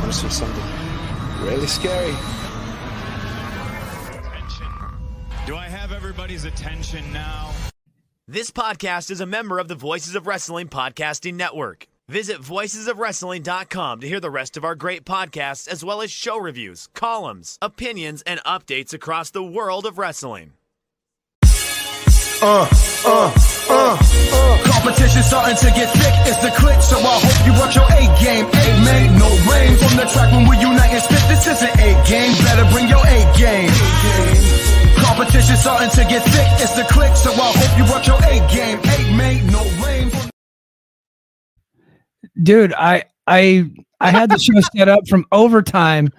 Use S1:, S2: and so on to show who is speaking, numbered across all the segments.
S1: This was something really scary.
S2: Attention. Do I have everybody's attention now?
S3: This podcast is a member of the Voices of Wrestling Podcasting Network. Visit voicesofwrestling.com to hear the rest of our great podcasts, as well as show reviews, columns, opinions, and updates across the world of wrestling.
S4: Competition starting to get thick, it's the click, so I hope you work your A game. Made no rain from the track when we unite and spit. This isn't A game, better bring your A game. Competition starting to get thick, it's the click, so I hope you work your A game. Made no rain.
S5: Dude, I had the show set up from overtime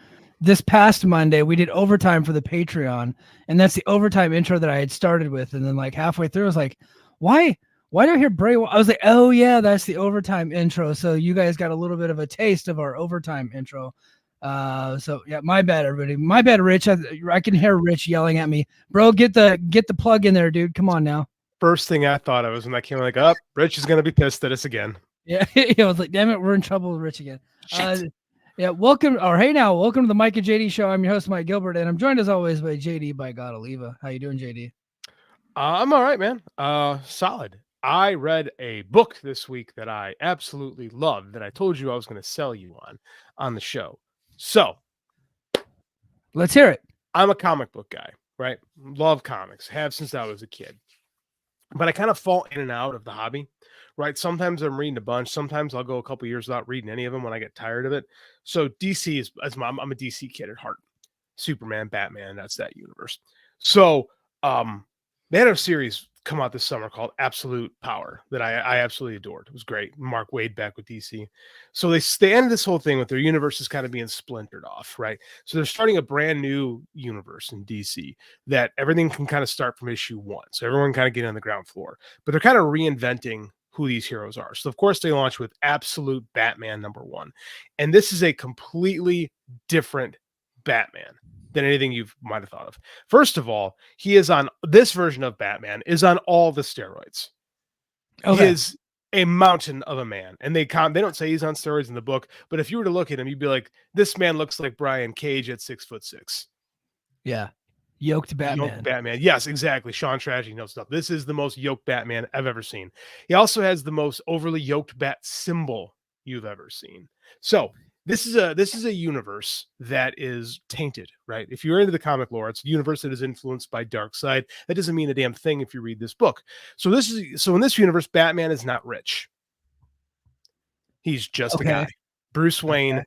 S5: this past Monday. We did overtime for the Patreon, and that's the overtime intro that I had started with. And then like halfway through, I was like, why do I hear Bray? I was like, oh yeah, that's the overtime intro. So you guys got a little bit of a taste of our overtime intro. So yeah, my bad, everybody. My bad, Rich. I can hear Rich yelling at me, bro. Get the plug in there, dude. Come on now.
S6: First thing I thought of was when I came like, up, Rich is gonna be pissed at us again.
S5: Yeah, I was like, damn it, we're in trouble with Rich again. Yeah, welcome to the Mike and JD show. I'm your host, Mike Gilbert, and I'm joined as always by JD by God Oliva. How you doing, JD?
S6: I'm all right, man. Solid. I read a book this week that I absolutely loved that I told you I was going to sell you on the show. So
S5: let's hear it.
S6: I'm a comic book guy, right? Love comics, have since I was a kid. But I kind of fall in and out of the hobby, right? Sometimes I'm reading a bunch. Sometimes I'll go a couple years without reading any of them when I get tired of it. So DC is, I'm a DC kid at heart. Superman, Batman, that's that universe. So they had a series come out this summer called Absolute Power that I absolutely adored. It was great. Mark Waid back with DC. So they ended this whole thing with their universes kind of being splintered off, right? So they're starting a brand new universe in DC that everything can kind of start from issue 1. So everyone kind of get on the ground floor, but they're kind of reinventing who these heroes are. So of course they launch with Absolute Batman #1. And this is a completely different Batman than anything you might have thought of. First of all, this version of Batman is on all the steroids. Okay. He is a mountain of a man. And they don't say he's on steroids in the book, but if you were to look at him, you'd be like, this man looks like Brian Cage at 6'6".
S5: Yeah. Yoked Batman.
S6: Yoked Batman. Yes, exactly. Sean Tragedy knows stuff. This is the most yoked Batman I've ever seen. He also has the most overly yoked bat symbol you've ever seen. So this is a universe that is tainted, right? If you're into the comic lore, it's a universe that is influenced by Darkseid. That doesn't mean a damn thing if you read this book. So in this universe, Batman is not rich. He's just a guy. Bruce Wayne,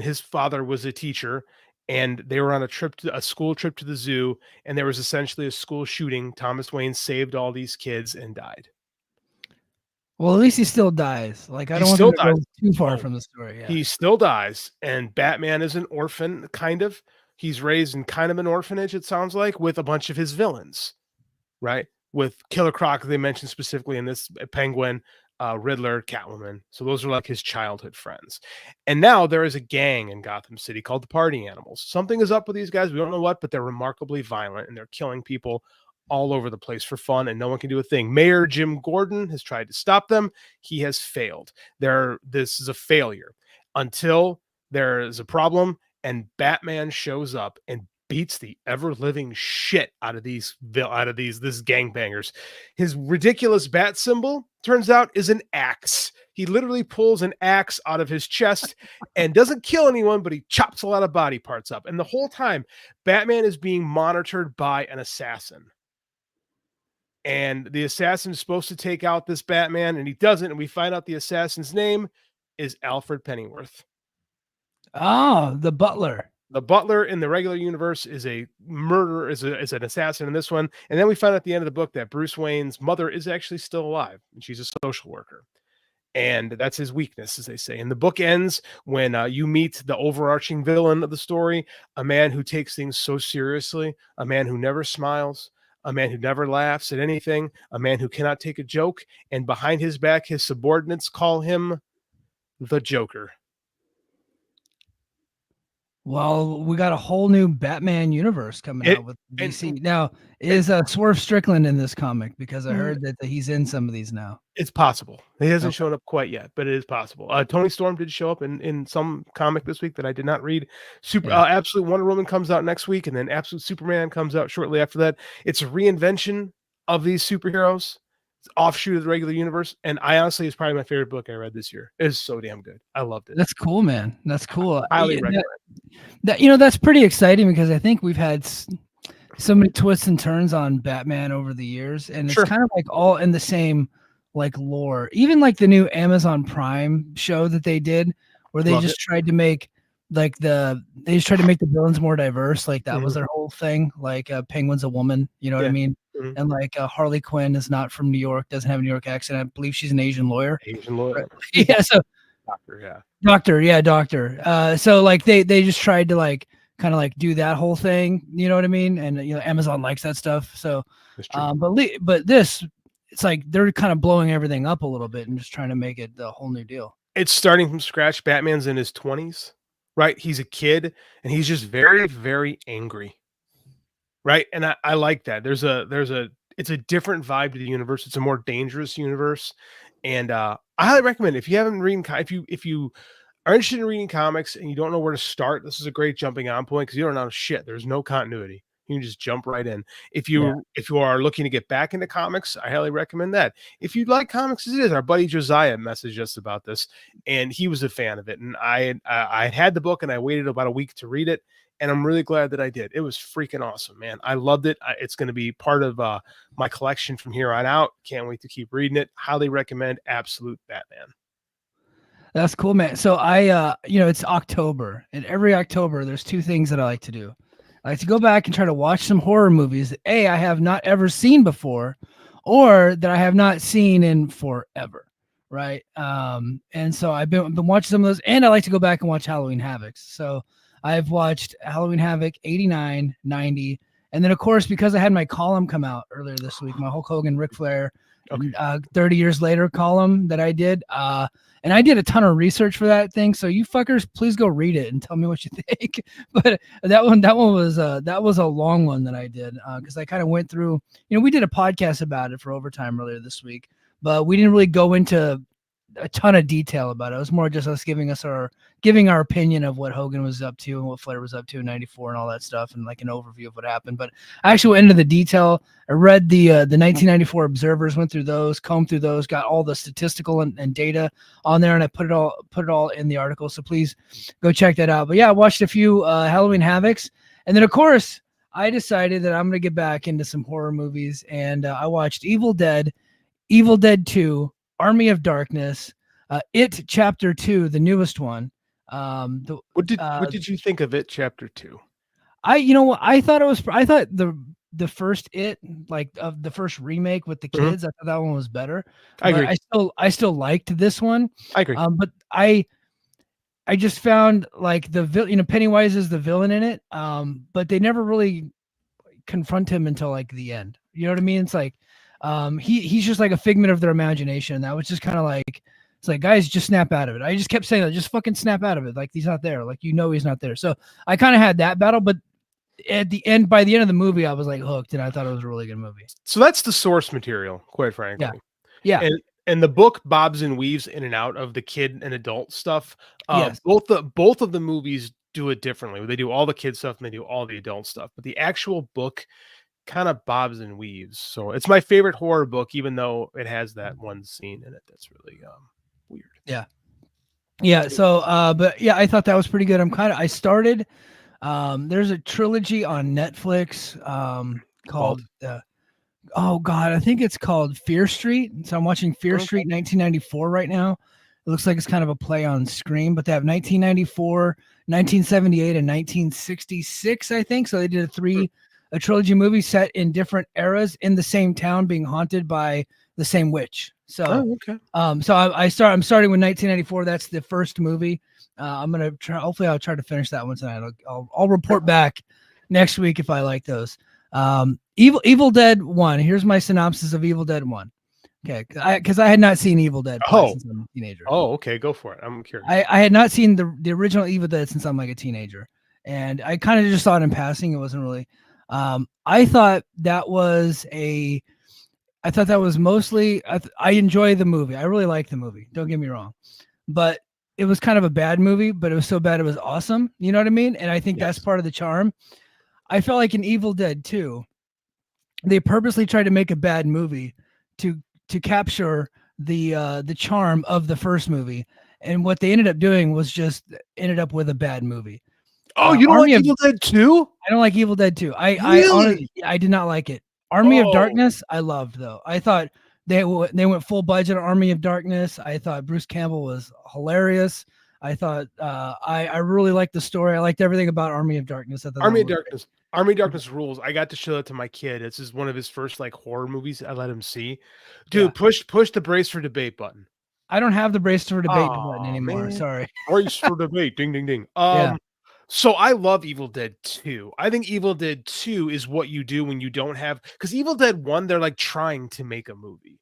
S6: his father was a teacher, and they were on a school trip to the zoo, and there was essentially a school shooting. Thomas Wayne saved all these kids and died.
S5: Well, at least he still dies. Like, I don't want to go too far from the story. Yeah.
S6: He still dies, and Batman is an orphan, kind of. He's raised in kind of an orphanage, it sounds like, with a bunch of his villains, right? With Killer Croc, they mentioned specifically in this, Penguin, Riddler, Catwoman. So those are like his childhood friends. And now there is a gang in Gotham City called the Party Animals. Something is up with these guys. We don't know what, but they're remarkably violent, and they're killing people all over the place for fun, and no one can do a thing. Mayor Jim Gordon has tried to stop them. He has failed. This is a failure until there is a problem, and Batman shows up and beats the ever-living shit out of these gangbangers. His ridiculous bat symbol, turns out, is an axe. He literally pulls an axe out of his chest and doesn't kill anyone, but he chops a lot of body parts up. And the whole time, Batman is being monitored by an assassin. And the assassin is supposed to take out this Batman, and he doesn't. And we find out the assassin's name is Alfred Pennyworth.
S5: Oh, the butler.
S6: The butler in the regular universe is a murderer, is an assassin in this one. And then we find out at the end of the book that Bruce Wayne's mother is actually still alive, and she's a social worker. And that's his weakness, as they say. And the book ends when you meet the overarching villain of the story, a man who takes things so seriously, a man who never smiles, a man who never laughs at anything, a man who cannot take a joke, and behind his back, his subordinates call him the Joker.
S5: Well, we got a whole new Batman universe coming out with DC. Now, is Swerve Strickland in this comic? Because I heard that he's in some of these now.
S6: It's possible. He hasn't shown up quite yet, but it is possible. Tony Storm did show up in some comic this week that I did not read. Absolute Wonder Woman comes out next week, and then Absolute Superman comes out shortly after that. It's a reinvention of these superheroes. It's offshoot of the regular universe, and I honestly, it's probably my favorite book I read this year. It's so damn good. I loved it.
S5: That's cool, man. That's cool.
S6: Highly recommend.
S5: That's pretty exciting because I think we've had so many twists and turns on Batman over the years, and it's kind of like all in the same like lore. Even like the new Amazon Prime show that they did, where they tried to make the villains more diverse. Like that was their whole thing. Like Penguin's a woman, you know what I mean? Mm-hmm. And like Harley Quinn is not from New York, doesn't have a New York accent. I believe she's an Asian lawyer.
S6: Right?
S5: Yeah. So doctor. So like they just tried to like kind of like do that whole thing. You know what I mean? And Amazon likes that stuff. So, but this, it's like they're kind of blowing everything up a little bit and just trying to make it a whole new deal. It's
S6: starting from scratch. Batman's in his 20s, right? He's a kid and he's just very, very angry. Right. And I like that. It's a different vibe to the universe. It's a more dangerous universe. And I highly recommend it. If you haven't read, if you are interested in reading comics and you don't know where to start, this is a great jumping on point because you don't know shit. There's no continuity. You can just jump right in. If you are looking to get back into comics, I highly recommend that. If you like comics as it is, our buddy Josiah messaged us about this, and he was a fan of it. And I had the book and I waited about a week to read it. And I'm really glad that I did. It was freaking awesome, man. I loved it. It's going to be part of my collection from here on out. Can't wait to keep reading it. Highly recommend Absolute Batman.
S5: That's cool, man. So it's October, and every October there's two things that I like to do. I like to go back and try to watch some horror movies that I have not ever seen before, or that I have not seen in forever. Right. And so I've been watching some of those, and I like to go back and watch Halloween Havoc. So I've watched Halloween Havoc 89, 90, and then of course, because I had my column come out earlier this week, my Hulk Hogan, Ric Flair, 30 years later column that I did, and I did a ton of research for that thing. So you fuckers, please go read it and tell me what you think. But that one was a long one that I did because I kind of went through. We did a podcast about it for Overtime earlier this week, but we didn't really go into a ton of detail about it. It was more just us giving our opinion of what Hogan was up to and what Flair was up to in '94 and all that stuff, and like an overview of what happened. But I actually went into the detail. I read the 1994 Observers, went through those, combed through those, got all the statistical and data on there, and I put it all in the article. So please go check that out. But yeah, I watched a few Halloween Havocs, and then of course I decided that I'm gonna get back into some horror movies, and I watched Evil Dead 2. Army of Darkness, It Chapter 2, the newest one.
S6: What did you think of It Chapter 2?
S5: I thought the first It, like of the first remake with the kids, I thought that one was better.
S6: I agree.
S5: I still liked this one.
S6: I agree.
S5: But I just found like Pennywise is the villain in it. But they never really confront him until like the end. You know what I mean? It's like he's just like a figment of their imagination. That was just kind of like, it's like, guys, just snap out of it. I just kept saying that, just fucking snap out of it. Like he's not there. Like, he's not there. So I kind of had that battle, but by the end of the movie, I was like hooked, and I thought it was a really good movie.
S6: So that's the source material, quite frankly.
S5: Yeah.
S6: And the book bobs and weaves in and out of the kid and adult stuff.
S5: Yes.
S6: Both of the movies do it differently. They do all the kid stuff and they do all the adult stuff, but the actual book kind of bobs and weaves. So it's my favorite horror book, even though it has that one scene in it that's really weird.
S5: Yeah. So but yeah, I thought that was pretty good. I started there's a trilogy on Netflix called I think it's called Fear Street. So I'm watching Fear Street 1994 right now. It looks like it's kind of a play on Scream, but they have 1994, 1978, and 1966, I think. So they did a trilogy movie set in different eras in the same town, being haunted by the same witch. So, I'm starting with 1994. That's the first movie. I'm gonna try. Hopefully, I'll try to finish that one tonight. I'll report back next week if I like those. Evil Dead 1. Here's my synopsis of Evil Dead 1. Okay, because I had not seen Evil Dead since I'm a teenager.
S6: Oh, okay, go for it. I'm curious.
S5: I had not seen the original Evil Dead since I'm like a teenager. and I kind of just saw it in passing. It wasn't really. I thought that was mostly. I enjoy the movie. I really like the movie. Don't get me wrong, but it was kind of a bad movie. But it was so bad it was awesome. You know what I mean? And I think that's part of the charm. I felt like in Evil Dead 2, they purposely tried to make a bad movie to capture the charm of the first movie, and what they ended up doing was just ended up with a bad movie.
S6: Oh, you don't like Evil Dead 2?
S5: I don't like Evil Dead 2.
S6: Really?
S5: I honestly, I did not like it. Army of Darkness, I loved though. I thought they went full budget on Army of Darkness. I thought Bruce Campbell was hilarious. I thought I really liked the story. I liked everything about Army of Darkness.
S6: Army of Darkness rules. I got to show that to my kid. This is one of his first like horror movies I let him see. Dude, push the brace for debate button.
S5: I don't have the brace for debate button anymore. Man. Sorry.
S6: Brace for debate. Ding ding ding. So I love Evil Dead 2. I think Evil Dead 2 is what you do when you don't have, because Evil Dead 1, they're like trying to make a movie.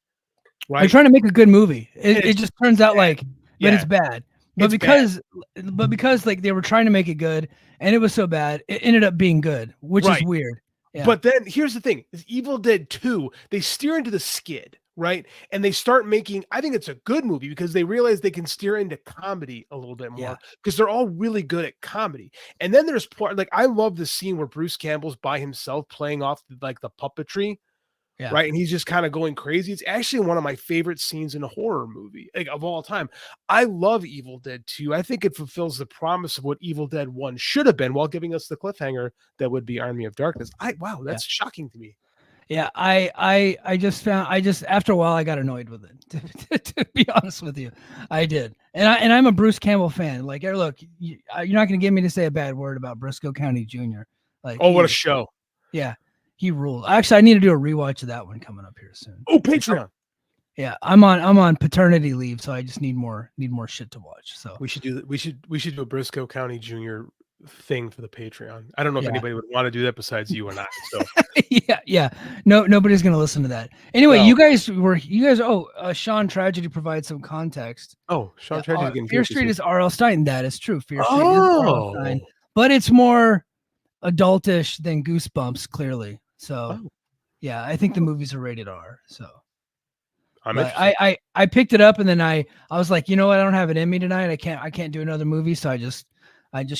S6: Right?
S5: They're trying to make a good movie. It just turns out but it's bad. But because like they were trying to make it good and it was so bad, it ended up being good, which is weird. Yeah.
S6: But then here's the thing: is Evil Dead 2, they steer into the skid, right? And they start making. I think it's a good movie because they realize they can steer into comedy a little bit more because they're all really good at comedy. And then there's like I love the scene where Bruce Campbell's by himself playing off like the puppetry. Yeah. Right. And he's just kind of going crazy. It's actually one of my favorite scenes in a horror movie like, of all time. I love Evil Dead 2. I think it fulfills the promise of what Evil Dead 1 should have been while giving us the cliffhanger that would be Army of Darkness. Wow, that's shocking to me.
S5: Yeah, I just after a while I got annoyed with it. To be honest with you, I did. And I'm a Bruce Campbell fan. Like, look, you're not going to get me to say a bad word about Briscoe County Jr. Like,
S6: what a show.
S5: Yeah. He ruled. Actually, I need to do a rewatch of that one coming up here soon.
S6: Oh, Patreon.
S5: Yeah, I'm on paternity leave, so I just need more shit to watch. So
S6: we should do a Briscoe County Jr. thing for the Patreon. I don't know if anybody would want to do that besides you and I. So
S5: yeah. No, nobody's gonna listen to that. Anyway, you guys. Sean Tragedy provides some context.
S6: Oh, Sean Tragedy.
S5: Fear Street is R.L. Stein. That is true. Fear Street is R.L. Stein, but it's more adultish than Goosebumps, clearly. So, yeah, I think the movies are rated R. So, I picked it up and then I was like, you know what? I don't have it in me tonight. I can't do another movie. So I just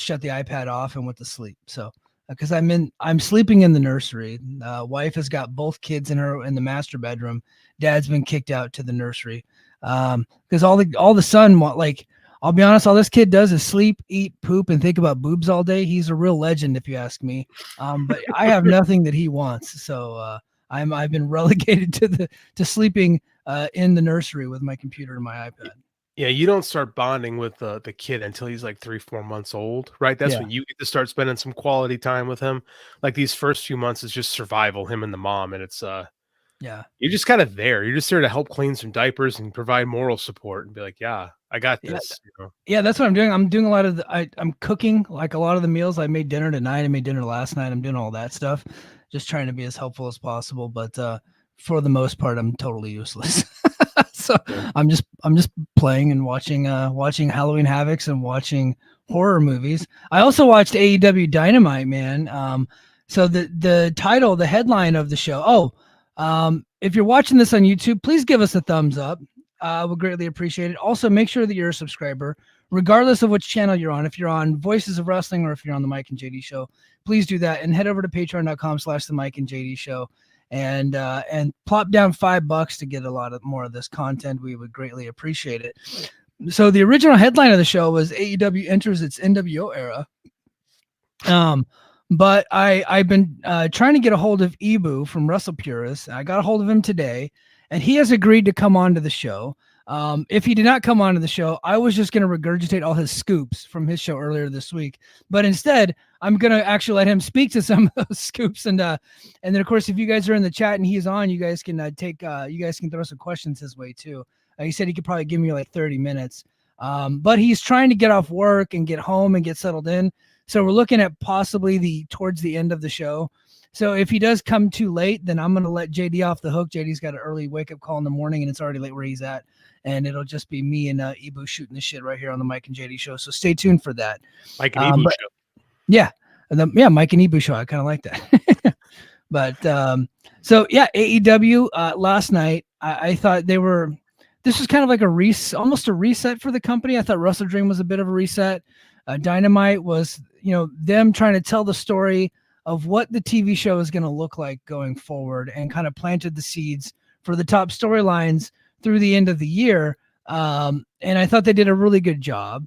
S5: shut the iPad off and went to sleep. So, because I'm sleeping in the nursery. Wife has got both kids in the master bedroom. Dad's been kicked out to the nursery. Because all the son like. I'll be honest, all this kid does is sleep, eat, poop, and think about boobs all day. He's a real legend, if you ask me. But I have nothing that he wants. So I've been relegated to sleeping in the nursery with my computer and my iPad.
S6: Yeah, you don't start bonding with the kid until he's like 3-4 months old, right? That's when you get to start spending some quality time with him. Like these first few months is just survival, him and the mom, and it's you're just kind of there. You're just there to help clean some diapers and provide moral support and be like, yeah, I got this.
S5: Yeah, that's what I'm doing. I'm doing a lot of I'm cooking like a lot of the meals. I made dinner tonight. I made dinner last night. I'm doing all that stuff, just trying to be as helpful as possible. But for the most part, I'm totally useless. So I'm just playing and watching Halloween Havocs and watching horror movies. I also watched AEW Dynamite, man. So the headline of the show. If you're watching this on YouTube, please give us a thumbs up. We'll greatly appreciate it. Also, make sure that you're a subscriber, regardless of which channel you're on. If you're on Voices of Wrestling or if you're on the Mike and JD Show, please do that and head over to patreon.com/the Mike and JD Show and plop down $5 to get a lot more of this content. We would greatly appreciate it. So the original headline of the show was AEW enters its NWO era. But I've been trying to get a hold of Ibou from WrestlePurists. I got a hold of him today, and he has agreed to come on to the show. If he did not come on to the show, I was just going to regurgitate all his scoops from his show earlier this week. But instead, I'm going to actually let him speak to some of those scoops. And then, of course, if you guys are in the chat and he's on, you guys can throw some questions his way, too. He said he could probably give me like 30 minutes. But he's trying to get off work and get home and get settled in. So we're looking at possibly towards the end of the show. So if he does come too late, then I'm going to let JD off the hook. JD's got an early wake-up call in the morning, and it's already late where he's at. And it'll just be me and Ibou shooting the shit right here on the Mike and JD Show. So stay tuned for that.
S6: Mike and Ibou show.
S5: Yeah. Mike and Ibou show. I kind of like that. But so yeah, AEW last night, I thought this was kind of like almost a reset for the company. I thought Wrestle Dream was a bit of a reset. Dynamite was, them trying to tell the story of what the TV show is going to look like going forward, and kind of planted the seeds for the top storylines through the end of the year. And I thought they did a really good job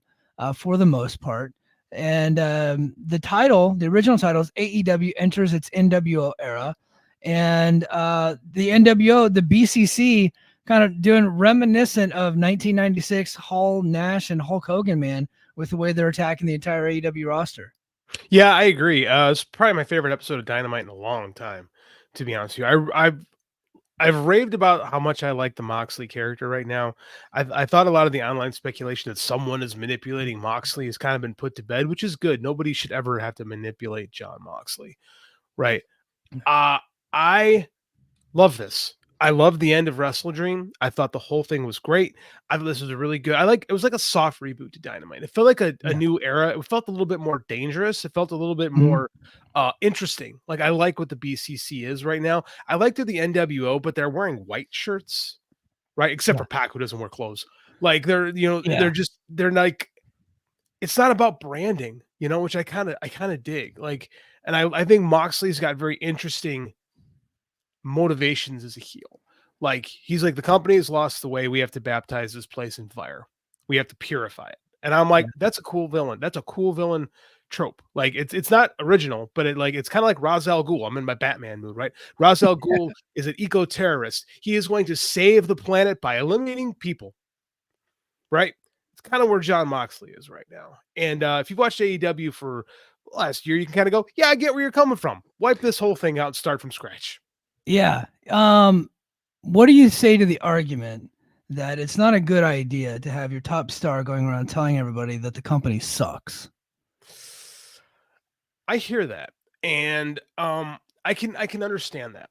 S5: for the most part. And the original title is AEW Enters its NWO Era. And the NWO, the BCC, kind of doing reminiscent of 1996 Hall, Nash, and Hulk Hogan, man, with the way they're attacking the entire AEW roster.
S6: Yeah, I agree. It's probably my favorite episode of Dynamite in a long time, to be honest with you. I've raved about how much I like the Moxley character right now. I thought a lot of the online speculation that someone is manipulating Moxley has kind of been put to bed, which is good. Nobody should ever have to manipulate John Moxley, right? I love this. I love the end of Wrestle Dream. I thought the whole thing was great. I thought this was a really good. It was like a soft reboot to Dynamite. It felt like a new era. It felt a little bit more dangerous. It felt a little bit more interesting. Like, I like what the BCC is right now. I liked the NWO, but they're wearing white shirts, right? Except for Pac, who doesn't wear clothes. Like, they're like, it's not about branding, which I kind of dig. Like, and I think Moxley's got very interesting motivations as a heel. Like, he's like, the company has lost the way. We have to baptize this place in fire. We have to purify it. And I'm like, that's a cool villain. That's a cool villain trope. Like, it's not original, but it's kind of like Ra's al Ghul. I'm in my Batman mood, right? Ra's al Ghul is an eco-terrorist. He is going to save the planet by eliminating people, right? It's kind of where John Moxley is right now. And if you've watched AEW for last year, you can kind of go, yeah, I get where you're coming from. Wipe this whole thing out and start from scratch.
S5: Yeah. What do you say to the argument that it's not a good idea to have your top star going around telling everybody that the company sucks?
S6: I hear that. And I can understand that.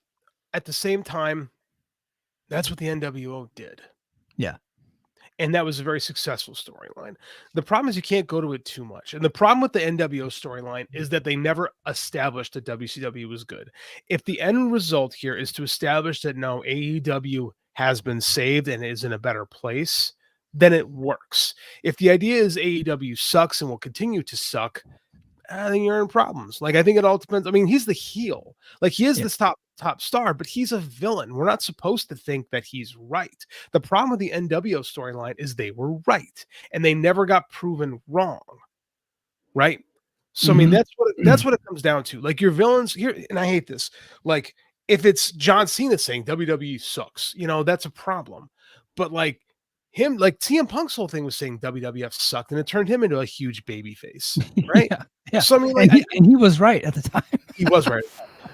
S6: At the same time, that's what the NWO did.
S5: Yeah.
S6: And that was a very successful storyline. The problem is you can't go to it too much. And the problem with the NWO storyline is that they never established that WCW was good. If the end result here is to establish that no, AEW has been saved and is in a better place, then it works. If the idea is AEW sucks and will continue to suck, I think you're in problems. Like, I think it all depends. I mean, he's the heel. Like, he is this top star, but he's a villain. We're not supposed to think that he's right. The problem with the NWO storyline is they were right, and they never got proven wrong. Right? So, I mean, that's what it comes down to. Like, your villains here, and I hate this. Like, if it's John Cena saying WWE sucks, that's a problem. But like him, like CM Punk's whole thing was saying WWF sucked, and it turned him into a huge baby face, right?
S5: Yeah.
S6: So I mean, like,
S5: and he was right at the time. He
S6: was right.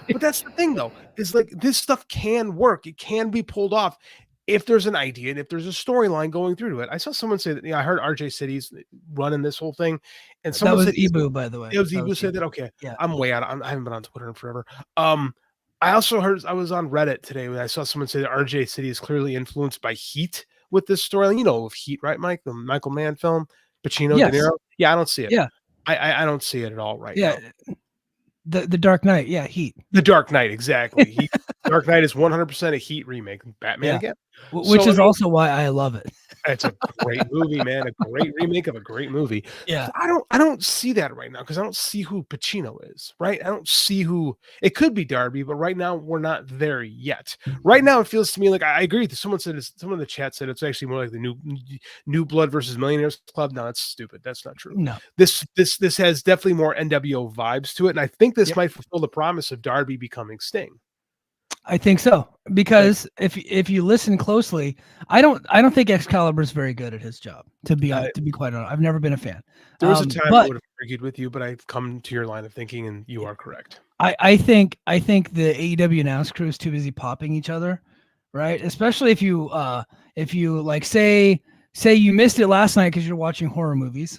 S6: But that's the thing, though, is like, this stuff can work. It can be pulled off if there's an idea and if there's a storyline going through to it. I saw someone say that. I heard RJ City's running this whole thing, and someone
S5: that was
S6: said
S5: Ibou, by the way.
S6: It was Ibou said that. Okay,
S5: yeah,
S6: I'm way out. I haven't been on Twitter in forever. I also heard, I was on Reddit today when I saw someone say that RJ City is clearly influenced by Heat with this storyline. Of Heat, right, Mike? The Michael Mann film, Pacino, De Niro. Yeah, I don't see it.
S5: Yeah,
S6: I don't see it at all right now.
S5: The Dark Knight, Heat.
S6: The Dark Knight, exactly. Dark Knight is 100% a Heat remake. Batman again.
S5: Which is also why I love it.
S6: It's a great movie, man. A great remake of a great movie.
S5: Yeah.
S6: I don't see that right now because I don't see who Pacino is, right? I don't see who it could be. Darby, but right now we're not there yet. Right now it feels to me like, I agree with someone in the chat said it's actually more like the new Blood versus Millionaires Club. No, that's stupid. That's not true.
S5: No.
S6: This has definitely more NWO vibes to it, and I think this might fulfill the promise of Darby becoming Sting.
S5: I think so, because if you listen closely, I don't think Excalibur is very good at his job. To be quite honest, I've never been a fan.
S6: There was a time I would have argued with you, but I've come to your line of thinking, and you are correct.
S5: I think the AEW announce crew is too busy popping each other, right? Especially if you like say you missed it last night because you're watching horror movies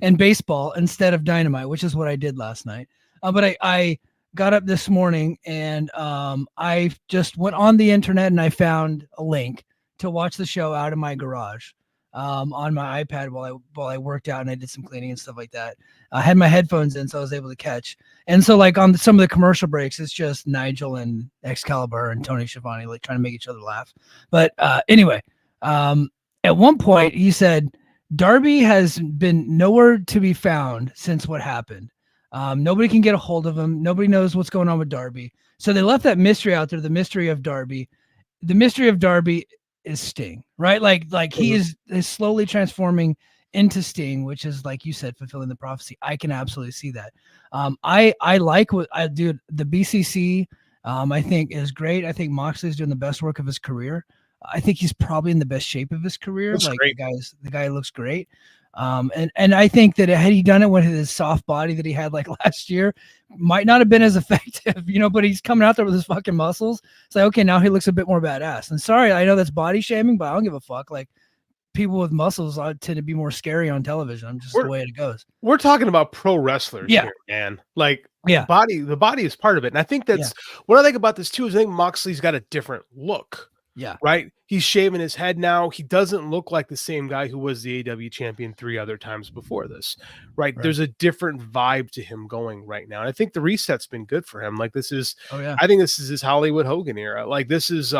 S5: and baseball instead of Dynamite, which is what I did last night. But I got up this morning and I just went on the internet and I found a link to watch the show out of my garage. on my iPad while I worked out and I did some cleaning and stuff like that. I had my headphones in, so I was able to catch. And so like on some of the commercial breaks, it's just Nigel and Excalibur and Tony Schiavone like trying to make each other laugh. But anyway, at one point he said Darby has been nowhere to be found since what happened. Nobody can get a hold of him. Nobody knows what's going on with Darby. So they left that mystery out there, the mystery of Darby. The mystery of Darby is Sting, right? Like he is slowly transforming into Sting, which is, like you said, fulfilling the prophecy. I can absolutely see that. I like what I do. The BCC, I think is great. I think Moxley's doing the best work of his career. I think he's probably in the best shape of his career.
S6: That's
S5: like
S6: great.
S5: the guy looks great. And I think that had he done it with his soft body that he had like last year, might not have been as effective, but he's coming out there with his fucking muscles. It's like, okay, now he looks a bit more badass. And sorry, I know that's body shaming, but I don't give a fuck. Like, people with muscles tend to be more scary on television. I'm just the way it goes.
S6: We're talking about pro wrestlers here, man. Like, the body is part of it. And I think that's what I like about this too, is I think Moxley's got a different look.
S5: Yeah.
S6: Right. He's shaving his head now. He doesn't look like the same guy who was the AEW champion 3 other times before this. Right. There's a different vibe to him going right now. And I think the reset's been good for him. Like, this is, I think this is his Hollywood Hogan era. Like, this is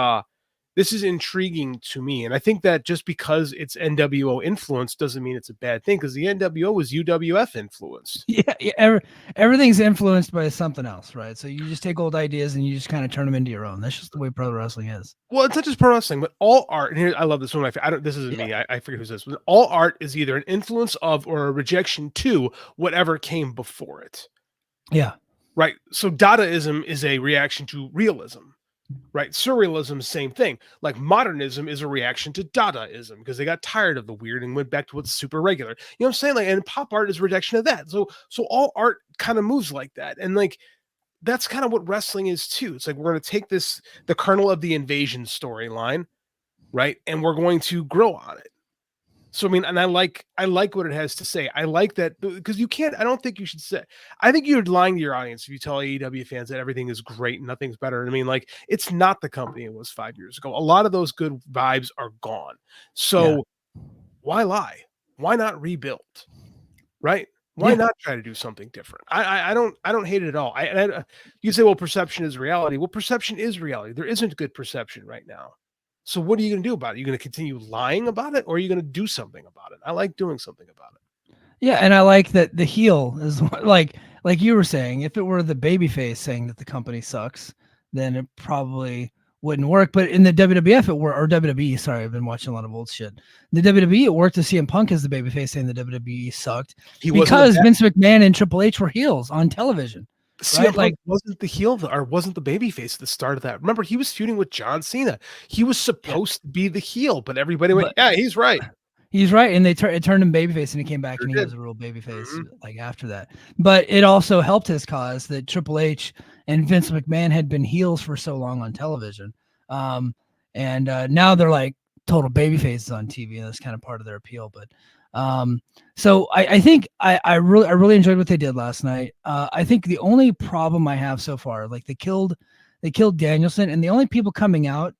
S6: intriguing to me. And I think that just because it's NWO influence doesn't mean it's a bad thing, because the NWO was UWF influenced.
S5: Yeah. Everything's influenced by something else, right? So you just take old ideas and you just kind of turn them into your own. That's just the way pro wrestling is.
S6: Well, it's not just pro wrestling, but all art. And here, I love this one. This isn't me. I forget who says this. All art is either an influence of or a rejection to whatever came before it.
S5: Yeah.
S6: Right. So Dadaism is a reaction to realism. Right. Surrealism, same thing. Like, modernism is a reaction to Dadaism because they got tired of the weird and went back to what's super regular. You know what I'm saying? Like, and pop art is a rejection of that. So all art kind of moves like that. And like, that's kind of what wrestling is too. It's like, we're going to take the kernel of the invasion storyline, right? And we're going to grow on it. So, I mean, and I like what it has to say. I like that, because I don't think you should say, I think you're lying to your audience if you tell AEW fans that everything is great and nothing's better. I mean, like, it's not the company it was 5 years ago. A lot of those good vibes are gone. So why lie? Why not rebuild? Right? Why not try to do something different? I don't hate it at all. You say, well, perception is reality. Well, perception is reality. There isn't good perception right now. So what are you going to do about it? You're going to continue lying about it, or are you going to do something about it? I like doing something about it.
S5: Yeah, and I like that the heel is like you were saying, if it were the babyface saying that the company sucks, then it probably wouldn't work. But in the WWF, or WWE, sorry, I've been watching a lot of old shit. The WWE, it worked to CM Punk as the babyface saying the WWE sucked because Vince McMahon and Triple H were heels on television.
S6: CM Punk like, wasn't the heel or wasn't the babyface at the start of that. Remember, he was feuding with John Cena. He was supposed to be the heel, but everybody went, he's right.
S5: He's right. And it turned him babyface, and he came back and he was a real babyface like after that. But it also helped his cause that Triple H and Vince McMahon had been heels for so long on television. And now they're like total babyfaces on TV, and that's kind of part of their appeal. But so I think I really enjoyed what they did last night. I think the only problem I have so far, like they killed Danielson, and the only people coming out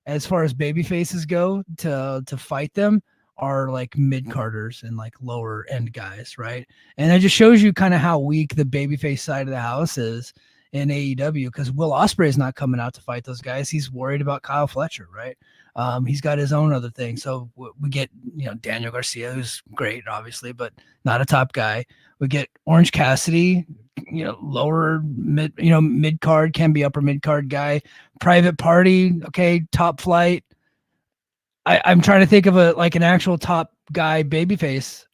S5: as far as baby faces go to fight them are like mid-carders and like lower end guys, right? And it just shows you kind of how weak the babyface side of the house is in AEW, because Will Ospreay is not coming out to fight those guys. He's worried about Kyle Fletcher, right? He's got his own other thing. So we get, Daniel Garcia, who's great, obviously, but not a top guy. We get Orange Cassidy, lower mid card, can be upper mid card guy. Private Party, okay, top flight. I'm trying to think of an actual top guy babyface.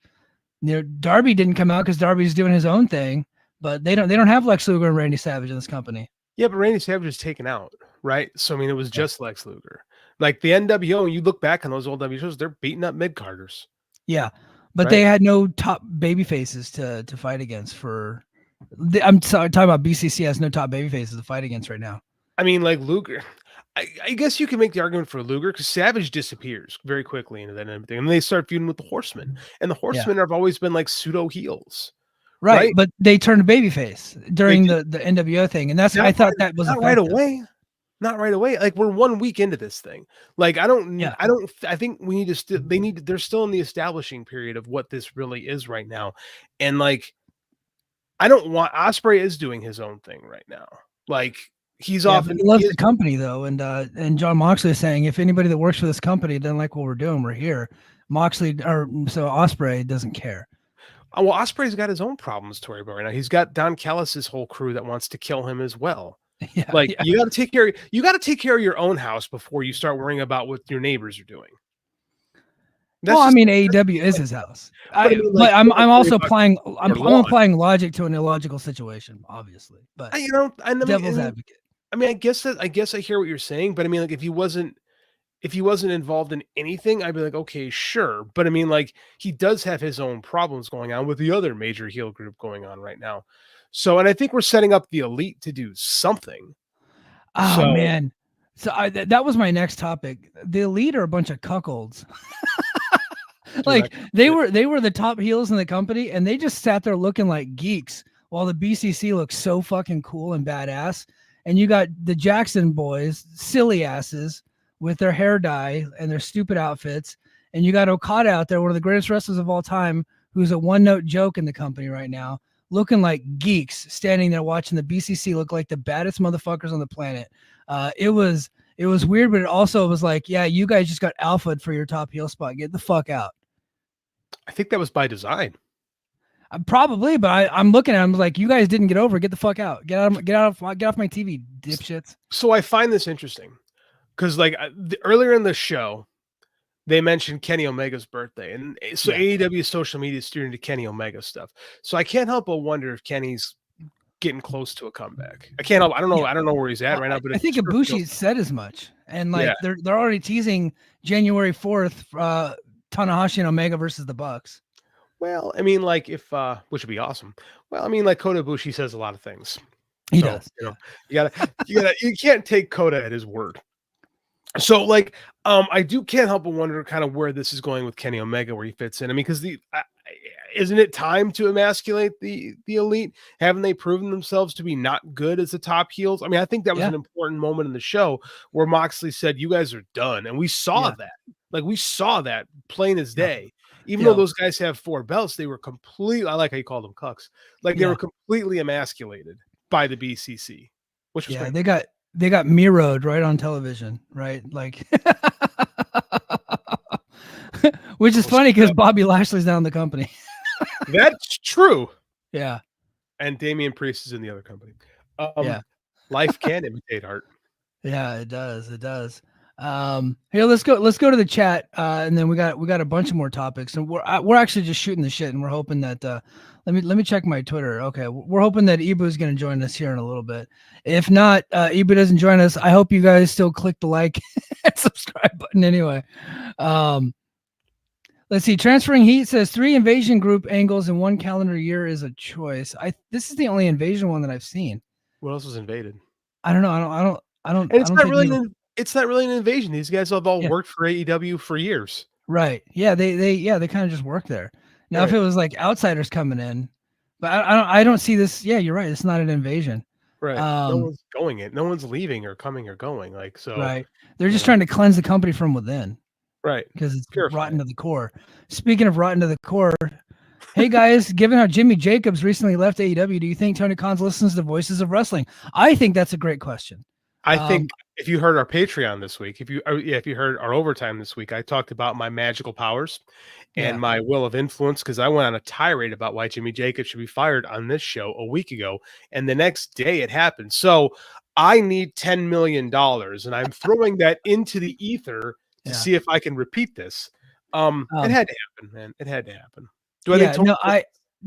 S5: Darby didn't come out because Darby's doing his own thing, but they don't have Lex Luger and Randy Savage in this company.
S6: Yeah, but Randy Savage was taken out, right? So I mean, it was just Lex Luger. Like the NWO, when you look back on those old W shows, they're beating up mid-carders.
S5: Yeah, but they had no top baby faces to fight against. I'm talking about BCC has no top baby faces to fight against right now.
S6: I mean, like Luger, I guess you can make the argument for Luger because Savage disappears very quickly into that and everything, and they start feuding with the Horsemen, and the Horsemen have always been like pseudo heels.
S5: Right, but they turned babyface during the NWO thing, and that's I thought that was
S6: not right away. Not right away. Like we're 1 week into this thing. Like I think we need to they're still in the establishing period of what this really is right now. And like, I don't want Ospreay is doing his own thing right now. Like he's off.
S5: He loves the company though. And John Moxley is saying, if anybody that works for this company doesn't like what we're doing, we're here. Ospreay doesn't care.
S6: Well, Ospreay's got his own problems to worry about right now. He's got Don Callis' whole crew that wants to kill him as well. You got to take care. You got to take care of your own house before you start worrying about what your neighbors are doing.
S5: AEW is his house. I'm also applying. I'm applying logic to an illogical situation, obviously. But devil's advocate.
S6: I mean, I guess I hear what you're saying, but I mean, like if he wasn't involved in anything, I'd be like, okay, sure. But I mean, like he does have his own problems going on with the other major heel group going on right now. So, and I think we're setting up the Elite to do something.
S5: Oh man. So that was my next topic. The Elite are a bunch of cuckolds. Like they were the top heels in the company, and they just sat there looking like geeks while the BCC looks so fucking cool and badass. And you got the Jackson boys, silly asses with their hair dye and their stupid outfits. And you got Okada out there, one of the greatest wrestlers of all time, who's a one-note joke in the company right now, looking like geeks, standing there watching the BCC look like the baddest motherfuckers on the planet. It was weird, but it also was like, yeah, you guys just got alphaed for your top heel spot. Get the fuck out.
S6: I think that was by design.
S5: Probably, but I'm looking at them like, you guys didn't get over. Get the fuck out. Get off my TV, dipshits.
S6: So I find this interesting because like earlier in the show, they mentioned Kenny Omega's birthday, and so AEW social media is steering to Kenny Omega stuff. So I can't help but wonder if Kenny's getting close to a comeback. I can't help. I don't know. I don't know where he's at right now. But
S5: I think Ibushi said as much, and like they're already teasing January 4th, Tanahashi and Omega versus the Bucks.
S6: Well, I mean, like if which would be awesome. Well, I mean, like Kota Ibushi says a lot of things.
S5: He does.
S6: You can't take Kota at his word. So like, I can't help but wonder kind of where this is going with Kenny Omega, where he fits in. I mean, because isn't it time to emasculate the Elite? Haven't they proven themselves to be not good as the top heels? I mean, I think that was an important moment in the show where Moxley said, "You guys are done," and we saw that. Like we saw that plain as day. Even though those guys have 4 belts, they were completely. I like how you call them cucks. Like they were completely emasculated by the BCC, which was
S5: they got mirrored right on television, right? Like, which is funny because Bobby Lashley's down the company.
S6: That's true.
S5: Yeah.
S6: And Damian Priest is in the other company. Life can imitate art.
S5: Yeah, it does. It does. Here, let's go to the chat. And then we got a bunch of more topics, and we're actually just shooting the shit, and we're hoping that, let me check my Twitter. Okay. We're hoping that Ibou is going to join us here in a little bit. If not, Ibou doesn't join us, I hope you guys still click the like and subscribe button anyway. Let's see. Transferring Heat says 3 invasion group angles in 1 calendar year is a choice. This is the only invasion one that I've seen.
S6: What else was invaded?
S5: I don't know. I don't.
S6: And it's not really an invasion. These guys have all worked for AEW for years.
S5: Right. Yeah. They kind of just work there. Now, if it was like outsiders coming in, but I don't see this. Yeah, you're right. It's not an invasion.
S6: Right. No one's going it. No one's leaving or coming or going. Like so.
S5: Right. They're just trying to cleanse the company from within.
S6: Right.
S5: Because it's rotten to the core. Speaking of rotten to the core, hey guys, given how Jimmy Jacobs recently left AEW, do you think Tony Khan listens to Voices of Wrestling? I think that's a great question.
S6: I think if you heard our Patreon this week, if you heard our overtime this week, I talked about my magical powers and my will of influence, because I went on a tirade about why Jimmy Jacobs should be fired on this show a week ago, and the next day it happened. So I need $10 million, and I'm throwing that into the ether to see if I can repeat this. It had to happen, man. It had to happen.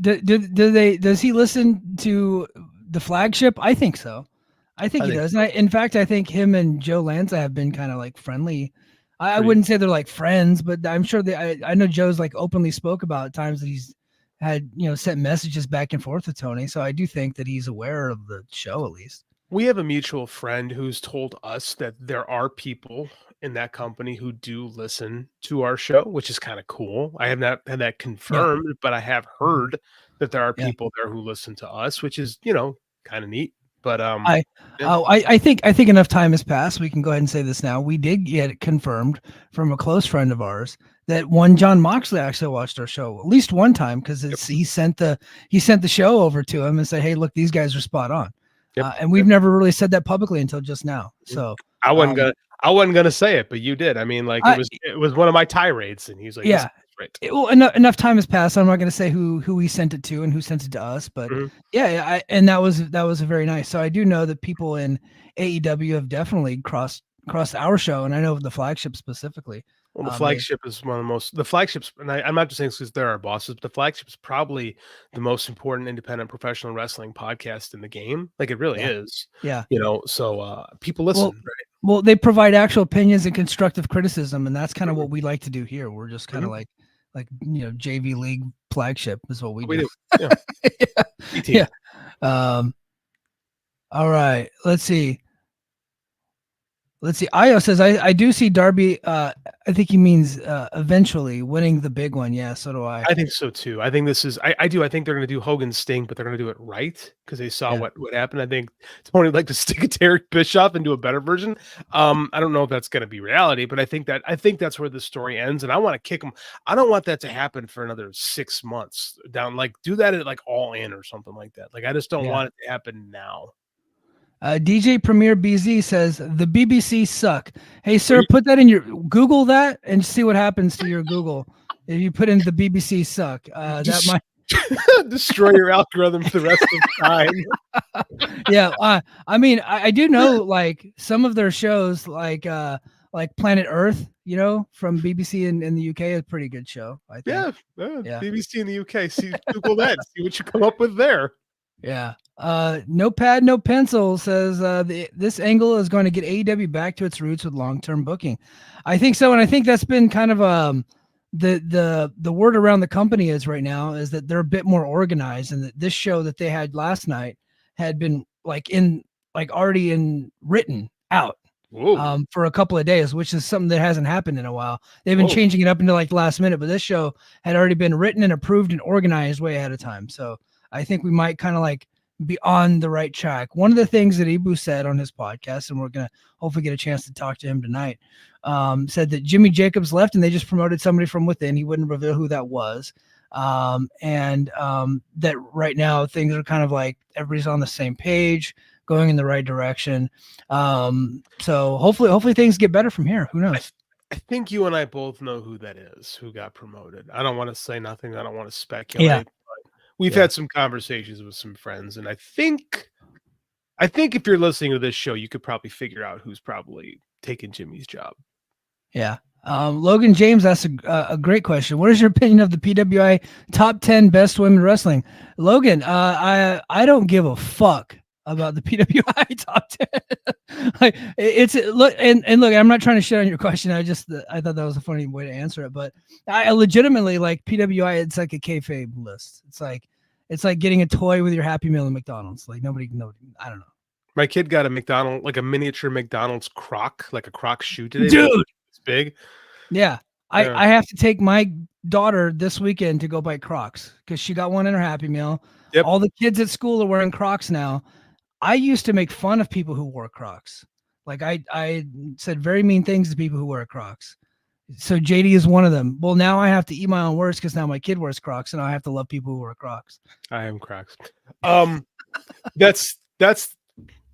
S5: Does he listen to the flagship? I think so. I think he does. In fact, I think him and Joe Lanza have been kind of like friendly. I wouldn't say they're like friends, but I'm sure I know Joe's like openly spoke about times that he's had, sent messages back and forth with Tony. So I do think that he's aware of the show at least.
S6: We have a mutual friend who's told us that there are people in that company who do listen to our show, which is kind of cool. I have not had that confirmed, but I have heard that there are people there who listen to us, which is, kind of neat. But
S5: I think enough time has passed. We can go ahead and say this now. We did get it confirmed from a close friend of ours that one John Moxley actually watched our show at least one time because he sent the show over to him and said, "Hey, look, these guys are spot on." And we've never really said that publicly until just now. So
S6: I wasn't gonna say it, but you did. I mean, like it was one of my tirades, and he's like,
S5: "Yeah,
S6: right."
S5: Well, enough time has passed. I'm not going to say who he sent it to and who sent it to us, but and that was very nice. So I do know that people in AEW have definitely crossed our show, and I know the flagship specifically.
S6: Well, the flagship is one of the flagships, and I'm not just saying because they're our bosses, but the flagship is probably the most important independent professional wrestling podcast in the game. Like it really is. Yeah. So people listen, right?
S5: Well, they provide actual opinions and constructive criticism, and that's kind of what we like to do here. We're just kind of like JV League flagship is what we do. Yeah. All right. Let's see. Io says, I do see Darby. I think he means eventually winning the big one. Yeah, so do I.
S6: I think so too. I think this is. I do. I think they're going to do Hogan Sting, but they're going to do it right because they saw what happened. I think Tony would like to stick a Derek Bischoff and do a better version. I don't know if that's going to be reality, but I think that's where the story ends. And I want to kick him. I don't want that to happen for another 6 months down. Like do that at like All In or something like that. Like I just don't want it to happen now.
S5: DJ Premier BZ says the BBC suck. Hey, sir, put that in your Google that and see what happens to your Google if you put in the BBC suck. That might
S6: destroy your algorithm for the rest of time.
S5: Yeah, I mean, I do know like some of their shows, like Planet Earth, from BBC in the UK, is a pretty good show. I think.
S6: Yeah. BBC in the UK. See, Google that. See what you come up with there.
S5: Yeah. No pad, no pencil says this angle is going to get AEW back to its roots with long-term booking. I think so, and I think that's been kind of the word around the company is right now is that they're a bit more organized, and that this show that they had last night had been already written out for a couple of days, which is something that hasn't happened in a while. They've been changing it up until like last minute, but this show had already been written and approved and organized way ahead of time. So I think we might kind of like be on the right track. One of the things that Ibou said on his podcast, and we're going to hopefully get a chance to talk to him tonight, said that Jimmy Jacobs left and they just promoted somebody from within. He wouldn't reveal who that was. And that right now things are kind of like everybody's on the same page, going in the right direction. So hopefully things get better from here. Who knows?
S6: I think you and I both know who that is, who got promoted. I don't want to say nothing. I don't want to speculate.
S5: Yeah.
S6: We've had some conversations with some friends, and I think if you're listening to this show, you could probably figure out who's probably taking Jimmy's job.
S5: Yeah. Logan James asked a great question. What is your opinion of the PWI top 10 best women wrestling? Logan, I don't give a fuck about the PWI top 10. Look, I'm not trying to shit on your question. I thought that was a funny way to answer it, but I legitimately like PWI. It's like a kayfabe list. It's like getting a toy with your Happy Meal at McDonald's. Like nobody, I don't know.
S6: My kid got a miniature McDonald's Croc, like a Croc shoe today.
S5: Dude,
S6: it's big.
S5: Yeah. I have to take my daughter this weekend to go buy Crocs because she got one in her Happy Meal. Yep. All the kids at school are wearing Crocs now. I used to make fun of people who wore Crocs. Like I said very mean things to people who wear Crocs. So JD is one of them. Well, now I have to eat my own words because now my kid wears Crocs, and I have to love people who wear Crocs.
S6: I am Crocs. That's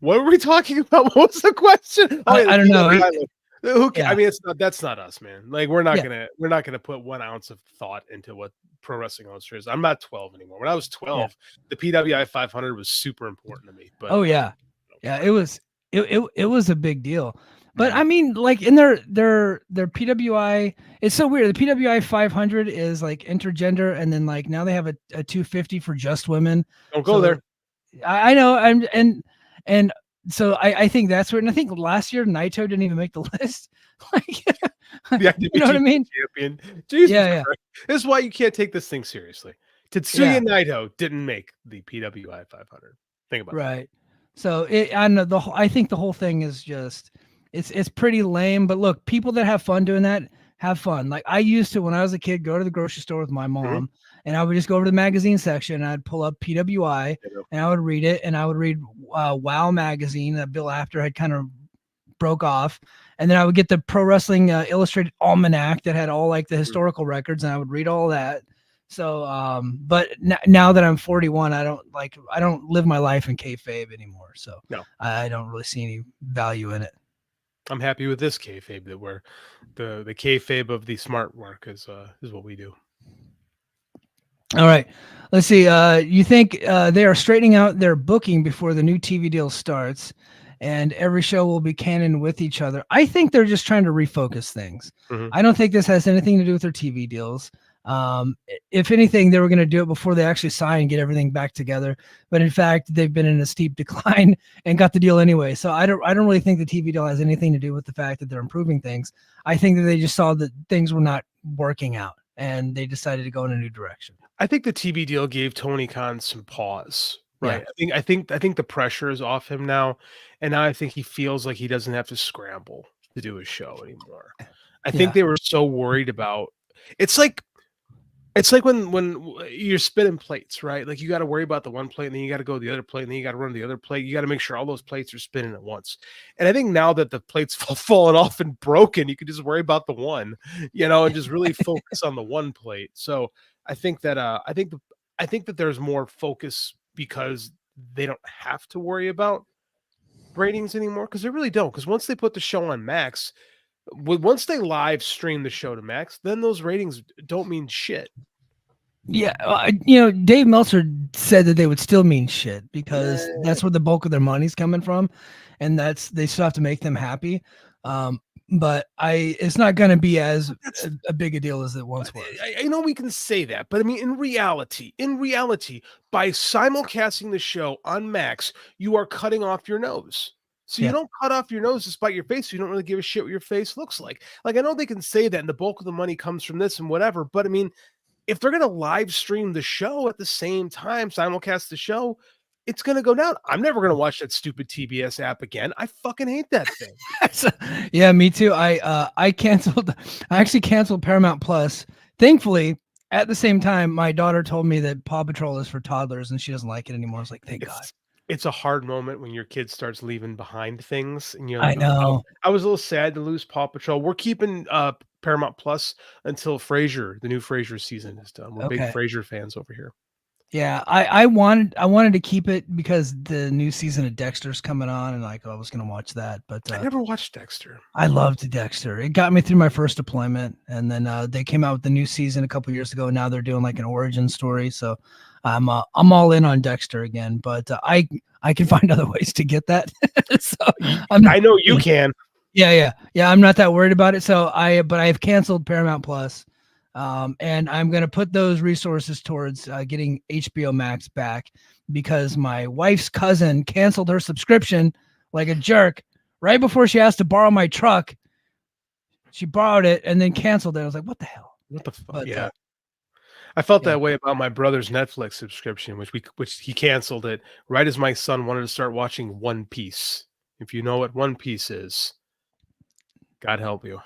S6: what were we talking about? What was the question?
S5: I don't know.
S6: I mean, that's not us, man. Like we're not gonna put 1 ounce of thought into what Pro Wrestling Illustrated is. I'm not 12 anymore. When I was 12, the PWI 500 was super important to me. But it was a big deal. But I mean, like in their PWI, it's so weird. The PWI 500 is like intergender, and then like now they have a 250 for just women. Don't go there.
S5: I know. And so I think that's weird. And I think last year Naito didn't even make the list. Like, you know what I mean?
S6: Champion. Jesus Christ. This is why you can't take this thing seriously. Tetsuya Naito didn't make the PWI 500. Think about it.
S5: Right. So I don't know. I think the whole thing is just it's pretty lame. But look, people that have fun doing that, have fun. Like I used to when I was a kid, go to the grocery store with my mom, and I would just go over to the magazine section and I'd pull up PWI and I would read it, and I would read WOW magazine that Bill After had kind of broke off, and then I would get the Pro Wrestling Illustrated Almanac that had all like the historical records, and I would read all that. So, but now that I'm 41, I don't live my life in kayfabe anymore. So
S6: no,
S5: I don't really see any value in it.
S6: I'm happy with this kayfabe that we're the kayfabe of the smart work is what we do.
S5: All right, let's see. You think they are straightening out their booking before the new TV deal starts, and every show will be canon with each other? I think they're just trying to refocus things. I don't think this has anything to do with their TV deals. If anything, they were going to do it before they actually sign and get everything back together. But in fact, they've been in a steep decline and got the deal anyway. So I don't really think the TV deal has anything to do with the fact that they're improving things. I think that they just saw that things were not working out and they decided to go in a new direction.
S6: I think the TV deal gave Tony Khan some pause, right?
S5: Yeah.
S6: I think the pressure is off him now, and now I think he feels like he doesn't have to scramble to do his show anymore. I think they were so worried about it's like when you're spinning plates, right? Like you got to worry about the one plate, and then you got to go to the other plate, and then you got to run to the other plate. You got to make sure all those plates are spinning at once. And I think now that the plates fallen off and broken, you can just worry about the one, and just really focus on the one plate. So I think that I think that there's more focus because they don't have to worry about ratings anymore, because they really don't. Because once they put the show on Max, once they live stream the show to Max, then those ratings don't mean shit.
S5: Yeah, Dave Meltzer said that they would still mean shit because that's where the bulk of their money's coming from, and they still have to make them happy. But it's not going to be as a big a deal as it once was.
S6: I know we can say that, but I mean, in reality, by simulcasting the show on Max, you are cutting off your nose. So you don't cut off your nose to spite your face. So you don't really give a shit what your face looks like. Like, I know they can say that, and the bulk of the money comes from this and whatever, but I mean, if they're going to live stream the show at the same time, simulcast the show, it's going to go down. I'm never going to watch that stupid TBS app again. I fucking hate that thing.
S5: Yeah, me too. I actually canceled Paramount Plus. Thankfully, at the same time, my daughter told me that Paw Patrol is for toddlers and she doesn't like it anymore. I was like, thank God.
S6: It's a hard moment when your kid starts leaving behind things. And
S5: I know.
S6: I was a little sad to lose Paw Patrol. We're keeping Paramount Plus until Frasier, the new Frasier season is done. We're big Frasier fans over here.
S5: Yeah, I wanted to keep it because the new season of Dexter's coming on, and I was going to watch that. But
S6: I never watched Dexter.
S5: I loved Dexter. It got me through my first deployment, and then they came out with the new season a couple years ago. Now they're doing like an origin story, so I'm all in on Dexter again. But I can find other ways to get that. So
S6: I know you can.
S5: Yeah. I'm not that worried about it. So but I have canceled Paramount Plus. And I'm going to put those resources towards getting HBO Max back because my wife's cousin canceled her subscription like a jerk right before she asked to borrow my truck. She borrowed it and then canceled it. I was like, what the hell?
S6: What the fuck? Yeah. I felt that way about my brother's Netflix subscription, which he canceled it right as my son wanted to start watching One Piece. If you know what One Piece is, God help you.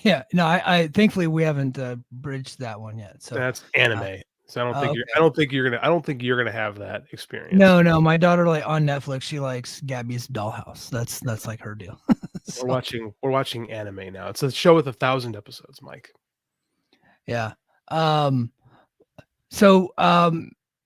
S5: Yeah, no, I thankfully we haven't bridged that one yet. So
S6: that's anime. So I don't think you're gonna have that experience.
S5: No, my daughter on Netflix, she likes Gabby's Dollhouse. That's like her deal.
S6: So, we're watching anime now. It's a show with 1,000 episodes, Mike.
S5: Yeah. So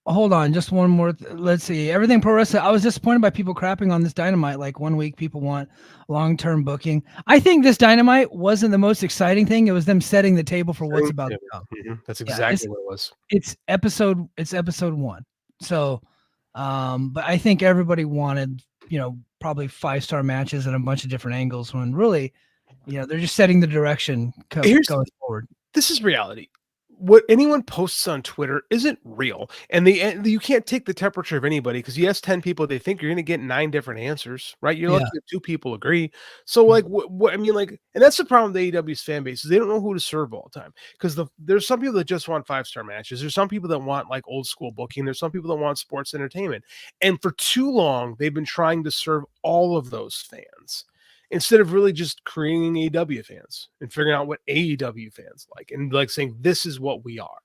S5: hold on, just one more. Let's see. Everything Pro Wrestling. I was disappointed by people crapping on this Dynamite. Like one week, people want long-term booking. I think this Dynamite wasn't the most exciting thing. It was them setting the table for what's about to come.
S6: Mm-hmm. That's exactly what it was.
S5: It's episode 1. So, but I think everybody wanted, probably 5-star matches and a bunch of different angles. When really, they're just setting the direction going forward.
S6: This is reality. What anyone posts on Twitter isn't real, and you can't take the temperature of anybody because you ask 10 people, they think you're going to get 9 different answers, right? You're lucky if 2 people agree. So, like, what I mean, like, and that's the problem with AEW's fan base is they don't know who to serve all the time because there's some people that just want 5-star matches. There's some people that want like old school booking. There's some people that want sports entertainment, and for too long they've been trying to serve all of those fans. instead of really just creating AEW fans and figuring out what AEW fans like and like saying, this is what we are.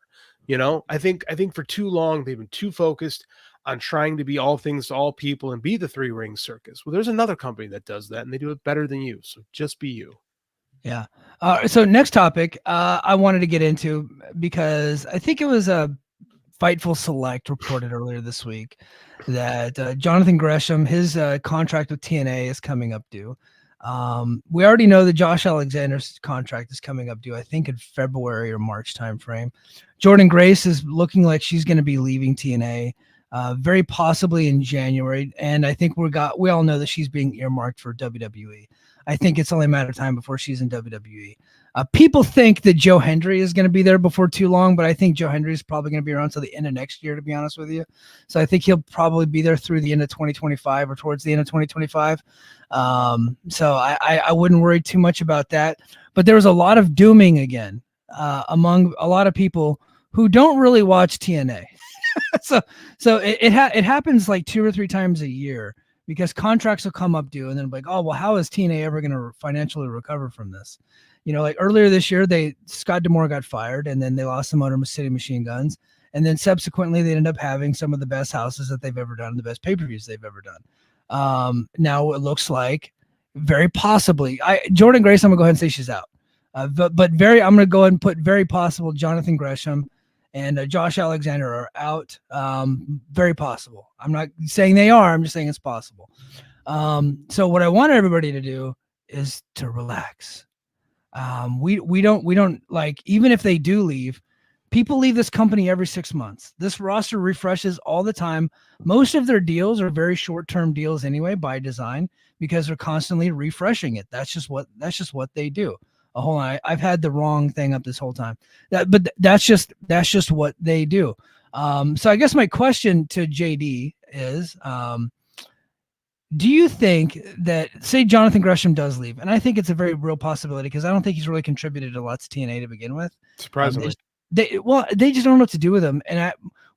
S6: You know, I think for too long, they've been too focused on trying to be all things to all people and be the 3-ring circus. Well, there's another company that does that and they do it better than you. So just be you.
S5: Yeah. So next topic I wanted to get into, because I think it was a Fightful Select reported earlier this week that Jonathan Gresham, his contract with TNA is coming up due. We already know that Josh Alexander's contract is coming up due, I think in February or March timeframe. Jordan Grace is looking like she's going to be leaving TNA very possibly in January. And I think we all know that she's being earmarked for WWE. I think it's only a matter of time before she's in WWE. People think that Joe Hendry is going to be there before too long, but I think Joe Hendry is probably going to be around till the end of next year, to be honest with you. So I think he'll probably be there through the end of 2025 or towards the end of 2025. So I wouldn't worry too much about that. But there was a lot of dooming again among a lot of people who don't really watch TNA. so it happens like 2 or 3 times a year, because contracts will come up due and then like, oh, well, how is TNA ever going to financially recover from this? You know, like earlier this year, Scott D'Amore got fired and then they lost the Motor City Machine Guns. And then subsequently they ended up having some of the best houses that they've ever done, the best pay-per-views they've ever done. Now it looks like very possibly Jordan Grace, I'm gonna go ahead and say she's out. I'm gonna go ahead and put very possible Jonathan Gresham and Josh Alexander are out. Very possible. I'm not saying they are. I'm just saying it's possible. So what I want everybody to do is to relax. We don't like, even if they do leave, people leave this company every 6 months. This roster refreshes all the time. Most of their deals are very short-term deals anyway, by design, because they're constantly refreshing it. That's just what they do. Hold on, I've had the wrong thing up this whole time. But that's just what they do. So I guess my question to JD is, do you think that, say Jonathan Gresham does leave, and I think it's a very real possibility because I don't think he's really contributed a lot to TNA to begin with.
S6: Surprisingly.
S5: They just don't know what to do with him,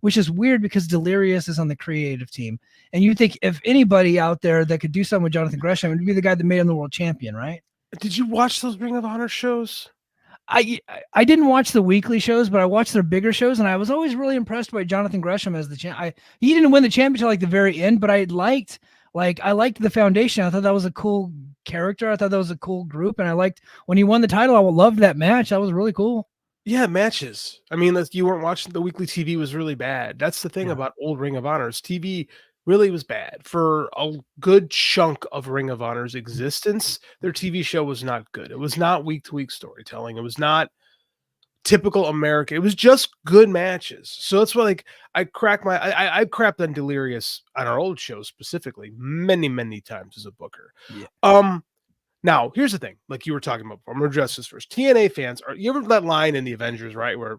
S5: which is weird because Delirious is on the creative team. And you think if anybody out there that could do something with Jonathan Gresham, it would be the guy that made him the world champion, right?
S6: Did you watch those Ring of Honor shows?
S5: I didn't watch the weekly shows, but I watched their bigger shows, and I was always really impressed by Jonathan Gresham as the champ. He didn't win the championship like the very end, but I liked the foundation. I thought that was a cool character. I thought that was a cool group, and I liked when he won the title. I loved that match. That was really cool.
S6: Yeah, matches. I mean, you weren't watching the weekly TV was really bad. That's the thing about old Ring of Honors. TV really was bad. For a good chunk of Ring of Honor's existence, their TV show was not good. It was not week-to-week storytelling. It was not typical American. It was just good matches. So that's why, like, I crapped on Delirious on our old show specifically many, many times as a booker. Yeah. Now, here's the thing, like you were talking about before. I'm going to address this first. TNA fans, you ever that line in the Avengers, right, where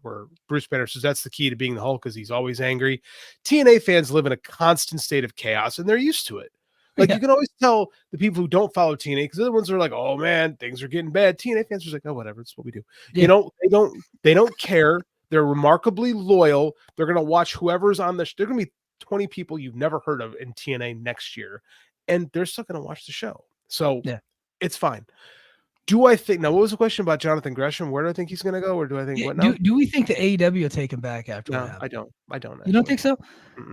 S6: Bruce Banner says that's the key to being the Hulk because he's always angry? TNA fans live in a constant state of chaos, and they're used to it. Like, you can always tell the people who don't follow TNA, because they're the ones who are like, oh, man, things are getting bad. TNA fans are like, oh, whatever, it's what we do. Yeah. You know, they don't care. They're remarkably loyal. They're going to watch whoever's on the show. They're going to be 20 people you've never heard of in TNA next year, and they're still going to watch the show. So, yeah. It's fine. Do I think now? What was the question about Jonathan Gresham? Where do I think he's going to go, or do I think what? No?
S5: Do we think the AEW will take him back after?
S6: No, I don't. Actually.
S5: You don't think so?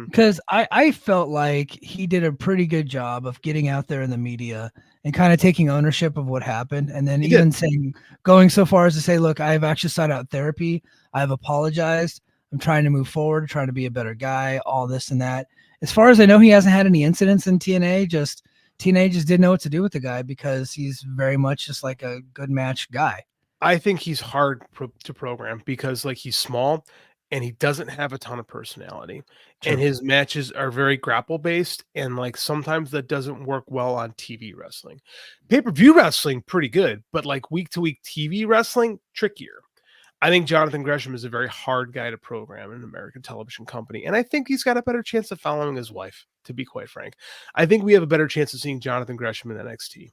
S5: Because I felt like he did a pretty good job of getting out there in the media and kind of taking ownership of what happened, and then going so far as to say, "Look, I've actually sought out therapy. I've apologized. I'm trying to move forward, trying to be a better guy. All this and that." As far as I know, he hasn't had any incidents in TNA. TNA just didn't know what to do with the guy because he's very much just like a good match guy.
S6: I think he's hard to program because like he's small and he doesn't have a ton of personality. True. And his matches are very grapple based. And like sometimes that doesn't work well on TV wrestling. Pay-per-view wrestling, pretty good, but like week to week TV wrestling, trickier. I think Jonathan Gresham is a very hard guy to program in an American television company. And I think he's got a better chance of following his wife, to be quite frank. I think we have a better chance of seeing Jonathan Gresham in NXT.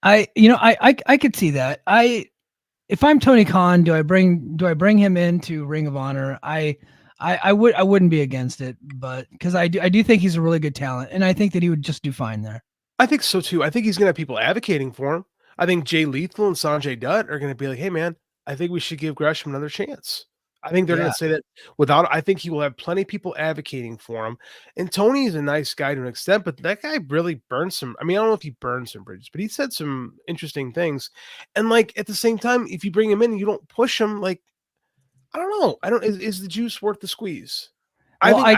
S5: I could see that. If I'm Tony Khan, do I bring him into Ring of Honor? I wouldn't be against it, but because I do think he's a really good talent, and I think that he would just do fine there.
S6: I think so too. I think he's going to have people advocating for him. I think Jay Lethal and Sanjay Dutt are going to be like, hey, man, I think we should give Gresham another chance. I think they're going to say that I think he will have plenty of people advocating for him. And Tony's a nice guy to an extent, but that guy really burned some. I mean, I don't know if he burned some bridges, but he said some interesting things. And like at the same time, if you bring him in and you don't push him, like, I don't know. Is the juice worth the squeeze?
S5: Well,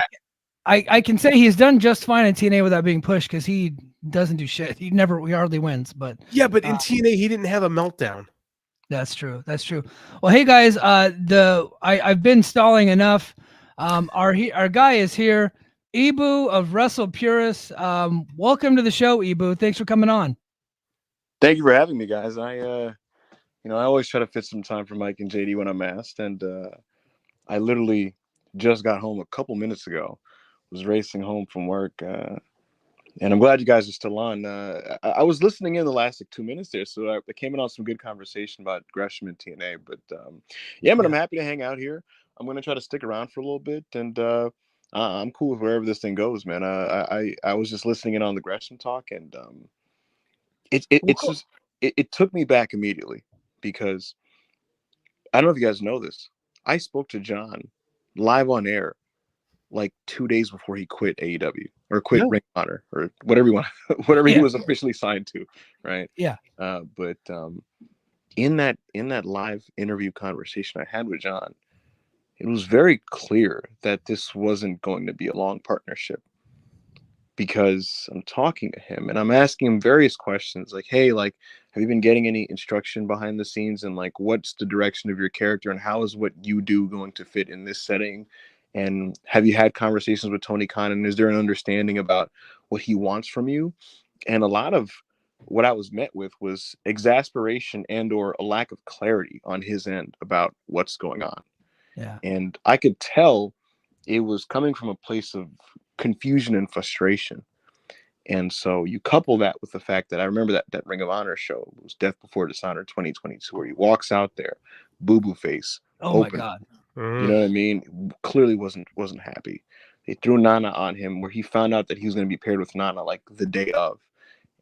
S5: I can say he's done just fine in TNA without being pushed because he doesn't do shit. He hardly wins. But
S6: yeah, but in TNA he didn't have a meltdown.
S5: That's true. That's true. Well, hey guys, I've been stalling enough. Our guy is here, Ibou of WrestlePurists. Welcome to the show, Ibou. Thanks for coming on.
S7: Thank you for having me, guys. I always try to fit some time for Mike and JD when I'm asked, and I literally just got home a couple minutes ago. Was racing home from work, and I'm glad you guys are still on. I was listening in the last 2 minutes there, so I came in on some good conversation about Gresham and TNA. But I'm happy to hang out here. I'm going to try to stick around for a little bit, and I'm cool with wherever this thing goes, man. I was just listening in on the Gresham talk, and it took me back immediately because I don't know if you guys know this. I spoke to John live on air like 2 days before he quit AEW or quit Ring of Honor or whatever he was officially signed to, right?
S5: Yeah.
S7: But in that live interview conversation I had with John, it was very clear that this wasn't going to be a long partnership because I'm talking to him and I'm asking him various questions like, hey, like, have you been getting any instruction behind the scenes and like, what's the direction of your character and how is what you do going to fit in this setting? And have you had conversations with Tony Khan and is there an understanding about what he wants from you? And a lot of what I was met with was exasperation and or a lack of clarity on his end about what's going on.
S5: Yeah.
S7: And I could tell it was coming from a place of confusion and frustration. And so you couple that with the fact that I remember that Ring of Honor show, it was Death Before Dishonor 2022, where he walks out there, boo-boo face.
S5: Oh
S7: open.
S5: my God.
S7: You know what I mean? Clearly wasn't happy. They threw Nana on him where he found out that he was going to be paired with Nana like the day of.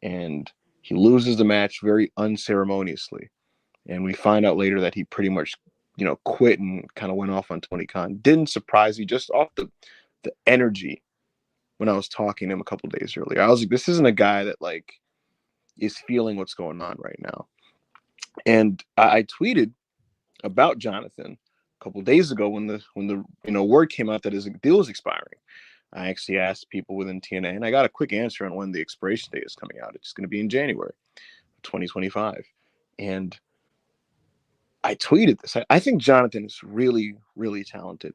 S7: And he loses the match very unceremoniously. And we find out later that he pretty much, quit and kind of went off on Tony Khan. Didn't surprise me, just off the energy when I was talking to him a couple days earlier. I was like, this isn't a guy that like is feeling what's going on right now. And I tweeted about Jonathan a couple of days ago when the word came out that his deal was expiring. I actually asked people within TNA and I got a quick answer on when the expiration date is coming out. It's going to be in January 2025. And I tweeted this. I think Jonathan is really, really talented.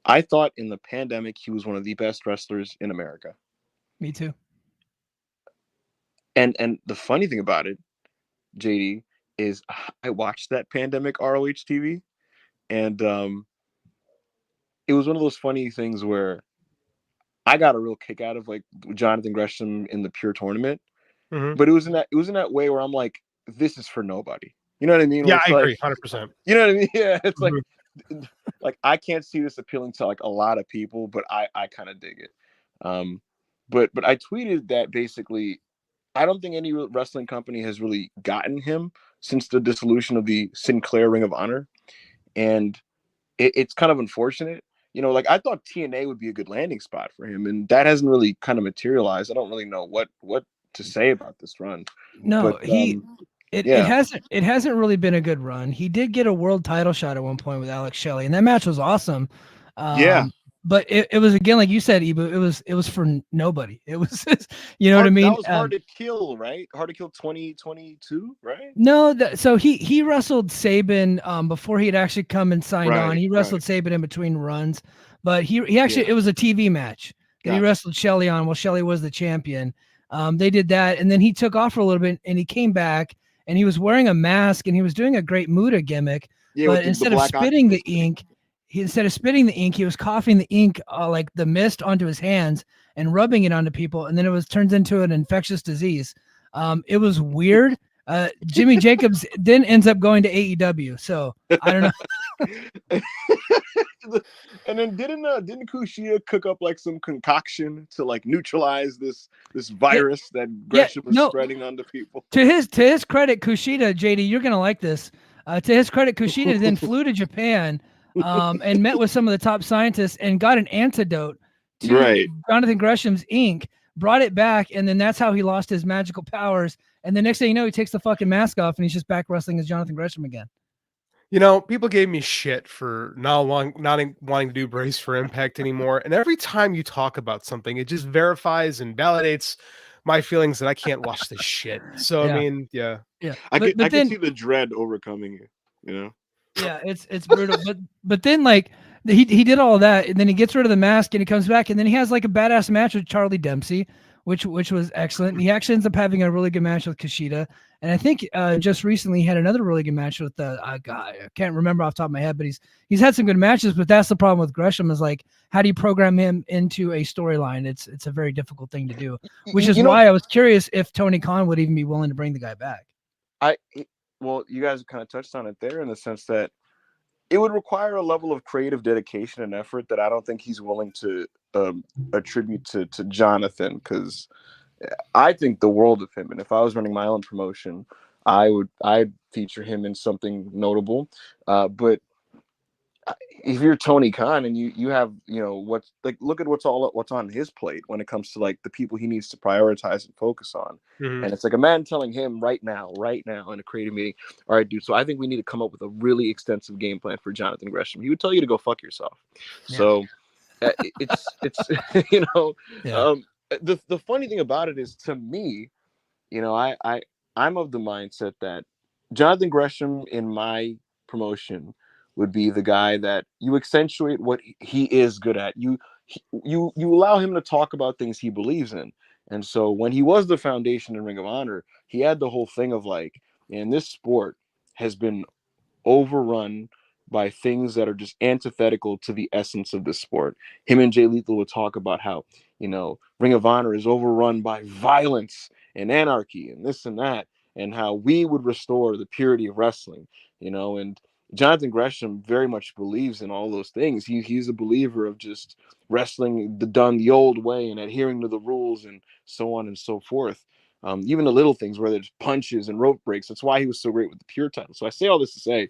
S7: I thought in the pandemic he was one of the best wrestlers in America.
S5: Me too.
S7: And the funny thing about it, JD, is I watched that pandemic ROH TV. And it was one of those funny things where I got a real kick out of like Jonathan Gresham in the pure tournament. Mm-hmm. But it was in that way where I'm like, this is for nobody. You know what I mean?
S6: Yeah, I agree, 100%.
S7: You know what I mean? Yeah, it's
S6: mm-hmm.
S7: like I can't see this appealing to like a lot of people, but I kind of dig it. But I tweeted that basically I don't think any wrestling company has really gotten him since the dissolution of the Sinclair Ring of Honor. And it's kind of unfortunate. Like I thought TNA would be a good landing spot for him, and that hasn't really kind of materialized. I don't really know what to say about this run.
S5: No, but, it hasn't really been a good run. He did get a world title shot at one point with Alex Shelley, and that match was awesome. But it was, again, like you said, Ibou, it was for nobody. It was, what I mean?
S7: That was hard to kill, right? Hard to kill 2022, right?
S5: No, so he wrestled Sabin before he had actually come and signed on. He wrestled Sabin in between runs, but he actually, it was a TV match. Gotcha. He wrestled Shelley on while Shelley was the champion. They did that, and then he took off for a little bit, and he came back, and he was wearing a mask, and he was doing a great Muda gimmick, but instead of spitting the ink, he was coughing the ink, like the mist, onto his hands and rubbing it onto people, and then it turns into an infectious disease. It was weird. Jimmy Jacobs then ends up going to AEW, so I don't know.
S7: And then didn't Kushida cook up like some concoction to like neutralize this virus that Gresham was spreading onto people?
S5: To his credit, Kushida, JD, you're gonna like this. To his credit, Kushida then flew to Japan and met with some of the top scientists and got an antidote to Jonathan Gresham's ink, brought it back, and then that's how he lost his magical powers. And the next thing you know, he takes the fucking mask off and he's just back wrestling as Jonathan Gresham again.
S6: You know, people gave me shit for not wanting to do Brace for Impact anymore. And every time you talk about something, it just verifies and validates my feelings that I can't watch this shit. So, I mean, yeah.
S7: I can see the dread overcoming you, you know?
S5: Yeah, it's brutal. but then, like, he did all that, and then he gets rid of the mask, and he comes back, and then he has, like, a badass match with Charlie Dempsey, which was excellent. He actually ends up having a really good match with Kushida. And I think just recently he had another really good match with the guy. I can't remember off the top of my head, but he's had some good matches. But that's the problem with Gresham is like, how do you program him into a storyline? It's a very difficult thing to do, which is why I was curious if Tony Khan would even be willing to bring the guy back.
S7: Well, you guys kind of touched on it there in the sense that it would require a level of creative dedication and effort that I don't think he's willing to attribute to Jonathan, because I think the world of him, and if I was running my own promotion, I'd feature him in something notable. But if you're Tony Khan and you have, you know, what's like, look at what's on his plate when it comes to like the people he needs to prioritize and focus on. And it's like a man telling him right now in a creative meeting, all right, dude, so I think we need to come up with a really extensive game plan for Jonathan Gresham. He would tell you to go fuck yourself. Yeah. So it's you know, the funny thing about it is, to me, you know, I'm of the mindset that Jonathan Gresham in my promotion would be the guy that you accentuate what he is good at. You allow him to talk about things he believes in. And so when he was the foundation in Ring of Honor, he had the whole thing of like, and this sport has been overrun by things that are just antithetical to the essence of the sport. Him and Jay Lethal would talk about how, you know, Ring of Honor is overrun by violence and anarchy and this and that, and how we would restore the purity of wrestling, you know. And Jonathan Gresham very much believes in all those things. He's a believer of just wrestling done the old way and adhering to the rules and so on and so forth. Even the little things where there's punches and rope breaks. That's why he was so great with the pure title. So I say all this to say,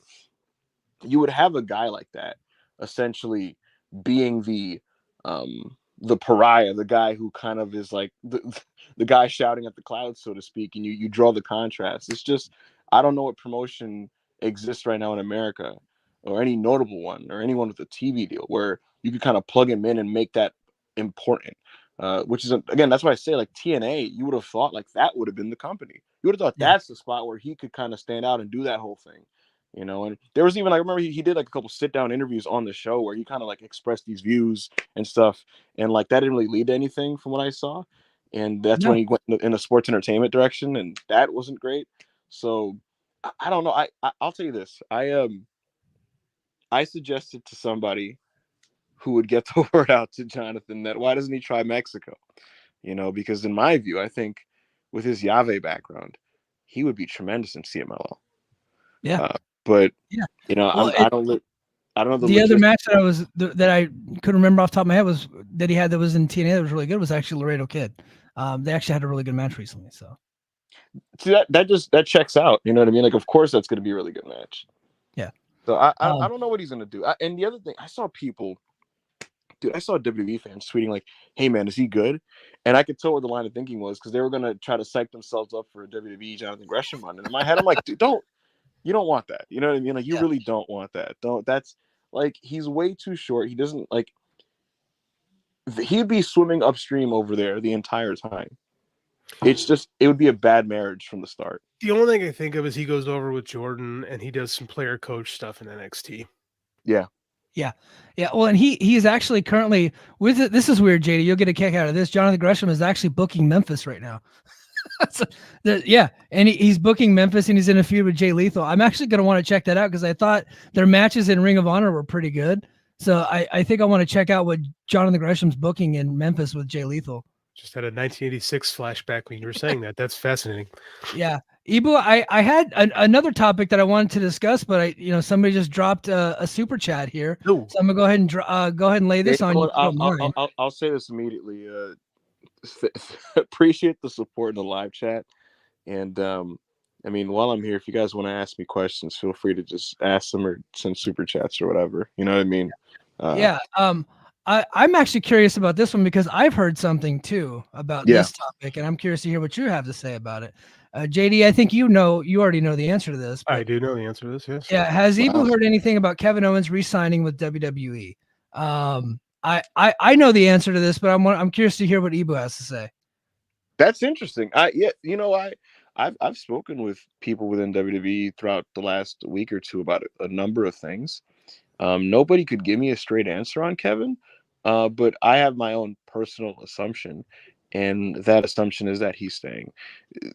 S7: you would have a guy like that essentially being the pariah, the guy who kind of is like the guy shouting at the clouds, so to speak, and you draw the contrast. It's just, I don't know what promotion exists right now in America, or any notable one, or anyone with a TV deal where you could kind of plug him in and make that important. Which is, again, that's why I say, like, TNA, you would have thought like that would have been the company. You would have thought that's the spot where he could kind of stand out and do that whole thing, you know. And there was even, I remember he did like a couple sit down interviews on the show where he kind of like expressed these views and stuff, and like that didn't really lead to anything from what I saw. And that's when he went in the sports entertainment direction, and that wasn't great. So I don't know. I'll tell you this. I suggested to somebody who would get the word out to Jonathan that why doesn't he try Mexico? You know, because in my view, I think with his Yave background, he would be tremendous in CMLL.
S5: Yeah.
S7: But you know, well, I don't know.
S5: The other match that I couldn't remember off the top of my head was that he had that was in TNA that was really good was actually Laredo Kid. They actually had a really good match recently. So
S7: see, that checks out. You know what I mean? Like, of course, that's going to be a really good match.
S5: Yeah.
S7: So I don't know what he's going to do. And the other thing, I saw WWE fans tweeting like, "Hey man, is he good?" And I could tell what the line of thinking was, because they were going to try to psych themselves up for a WWE Jonathan Gresham run. And in my head, I'm like, dude, you don't want that. You know what I mean? Like, you really don't want that. That's like, he's way too short. He doesn't like. He'd be swimming upstream over there the entire time. It's just, it would be a bad marriage from the start.
S6: The only thing I think of is he goes over with Jordan and he does some player coach stuff in NXT.
S7: Yeah.
S5: Well, and he's actually currently with it. This is weird, JD. You'll get a kick out of this. Jonathan Gresham is actually booking Memphis right now. And he's booking Memphis, and he's in a feud with Jay Lethal. I'm actually going to want to check that out because I thought their matches in Ring of Honor were pretty good. So I think I want to check out what Jonathan Gresham's booking in Memphis with Jay Lethal.
S6: Just had a 1986 flashback when you were saying that. That's fascinating.
S5: Yeah. Ibou, I had another topic that I wanted to discuss, but somebody just dropped a super chat here.
S6: No.
S5: So I'm gonna go ahead and lay this on you.
S7: I'll say this immediately. Appreciate the support in the live chat, and I mean, while I'm here, if you guys want to ask me questions, feel free to just ask them or send super chats or whatever. You know what I mean?
S5: Yeah. I'm actually curious about this one because I've heard something too about this topic, and I'm curious to hear what you have to say about it. JD, I think you already know the answer to this.
S6: I do know the answer to this. Yes.
S5: Yeah. Has Ibou heard anything about Kevin Owens re-signing with WWE? I know the answer to this, but I'm curious to hear what Ibou has to say.
S7: That's interesting. I've spoken with people within WWE throughout the last week or two about a number of things. Nobody could give me a straight answer on Kevin, but I have my own personal assumption, and that assumption is that he's staying.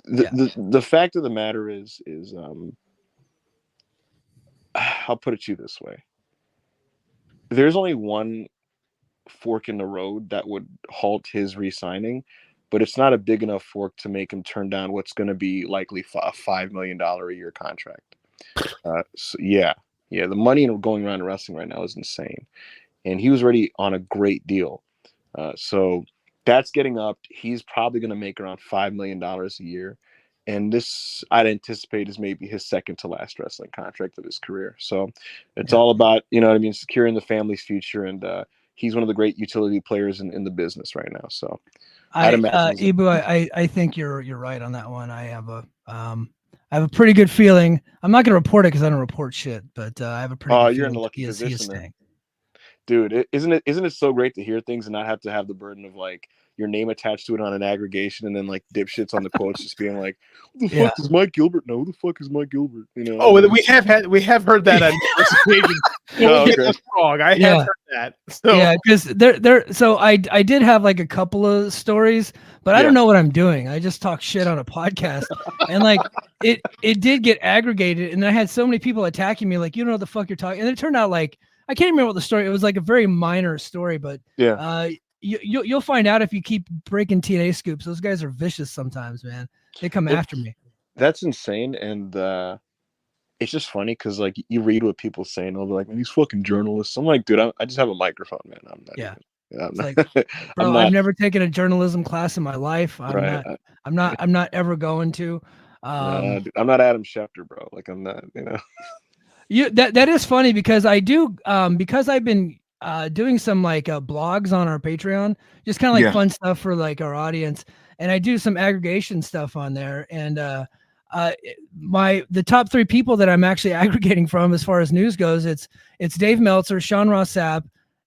S7: The fact of the matter is I'll put it to you this way. There's only one fork in the road that would halt his re-signing, but it's not a big enough fork to make him turn down what's going to be likely a $5 million a year contract. The money going around in wrestling right now is insane, and he was already on a great deal. So that's getting up. He's probably going to make around $5 million a year, and this I'd anticipate is maybe his second to last wrestling contract of his career. So it's all about, you know what I mean, securing the family's future, and he's one of the great utility players in the business right now. So
S5: Ibou, I think you're right on that one. I have a pretty good feeling. I'm not going to report it because I don't report shit, but I have a pretty good
S7: you're
S5: feeling
S7: in a lucky
S5: he is
S7: position,
S5: staying.
S7: Dude, isn't it so great to hear things and not have to have the burden of like your name attached to it on an aggregation, and then like dipshits on the quotes just being like, "Who the fuck is Mike Gilbert? No, who the fuck is Mike Gilbert?" You know.
S6: Oh, we have heard that on this occasion. That's wrong. I have heard that. So. Yeah,
S5: because so I did have like a couple of stories, but I don't know what I'm doing. I just talk shit on a podcast, and like it did get aggregated, and I had so many people attacking me, like, you don't know what the fuck you're talking, and it turned out like I can't remember what the story. It was like a very minor story, but you'll find out if you keep breaking TNA scoops. Those guys are vicious sometimes, man. They come after me.
S7: That's insane, and it's just funny because like you read what people say, and they'll be like, "Man, these fucking journalists." I'm like, dude, I just have a microphone, man. I'm not.
S5: Yeah.
S7: I'm
S5: not, like, bro, I've never taken a journalism class in my life. I'm not ever going to.
S7: Dude, I'm not Adam Schefter, bro. Like I'm not. You know.
S5: That is funny because I do because I've been doing some like blogs on our Patreon, just kind of like fun stuff for like our audience, and I do some aggregation stuff on there, and the top 3 people that I'm actually aggregating from as far as news goes, it's Dave Meltzer, Sean Ross Sapp,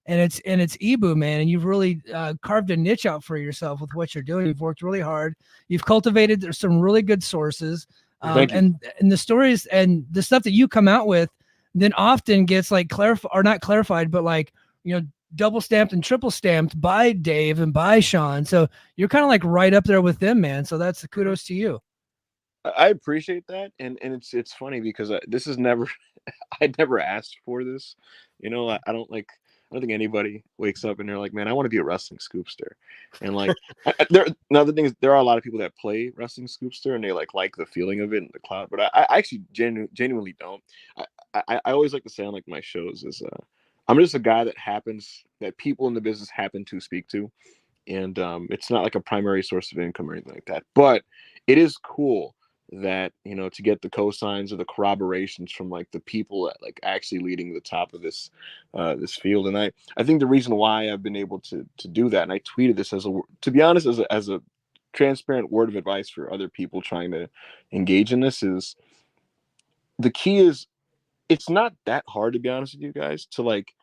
S5: and it's Ibou, man, and you've really carved a niche out for yourself with what you're doing. You've worked really hard. You've cultivated some really good sources. And the stories and the stuff that you come out with then often gets like not clarified, but like, double stamped and triple stamped by Dave and by Sean. So you're kind of like right up there with them, man. So that's kudos to you.
S7: I appreciate that. And it's funny because this is never, I never asked for this, I don't think anybody wakes up and they're like, man, I want to be a wrestling scoopster. And like, another thing is there are a lot of people that play wrestling scoopster and they like the feeling of it in the cloud, but I actually genuinely don't. I always like to say on like my shows is I'm just a guy that people in the business happen to speak to. And it's not like a primary source of income or anything like that, but it is cool that, to get the cosigns or the corroborations from like the people that like actually leading the top of this field. And I think the reason why I've been able to do that, and I tweeted this to be honest, as a transparent word of advice for other people trying to engage in this, is the key is it's not that hard, to be honest with you guys, to like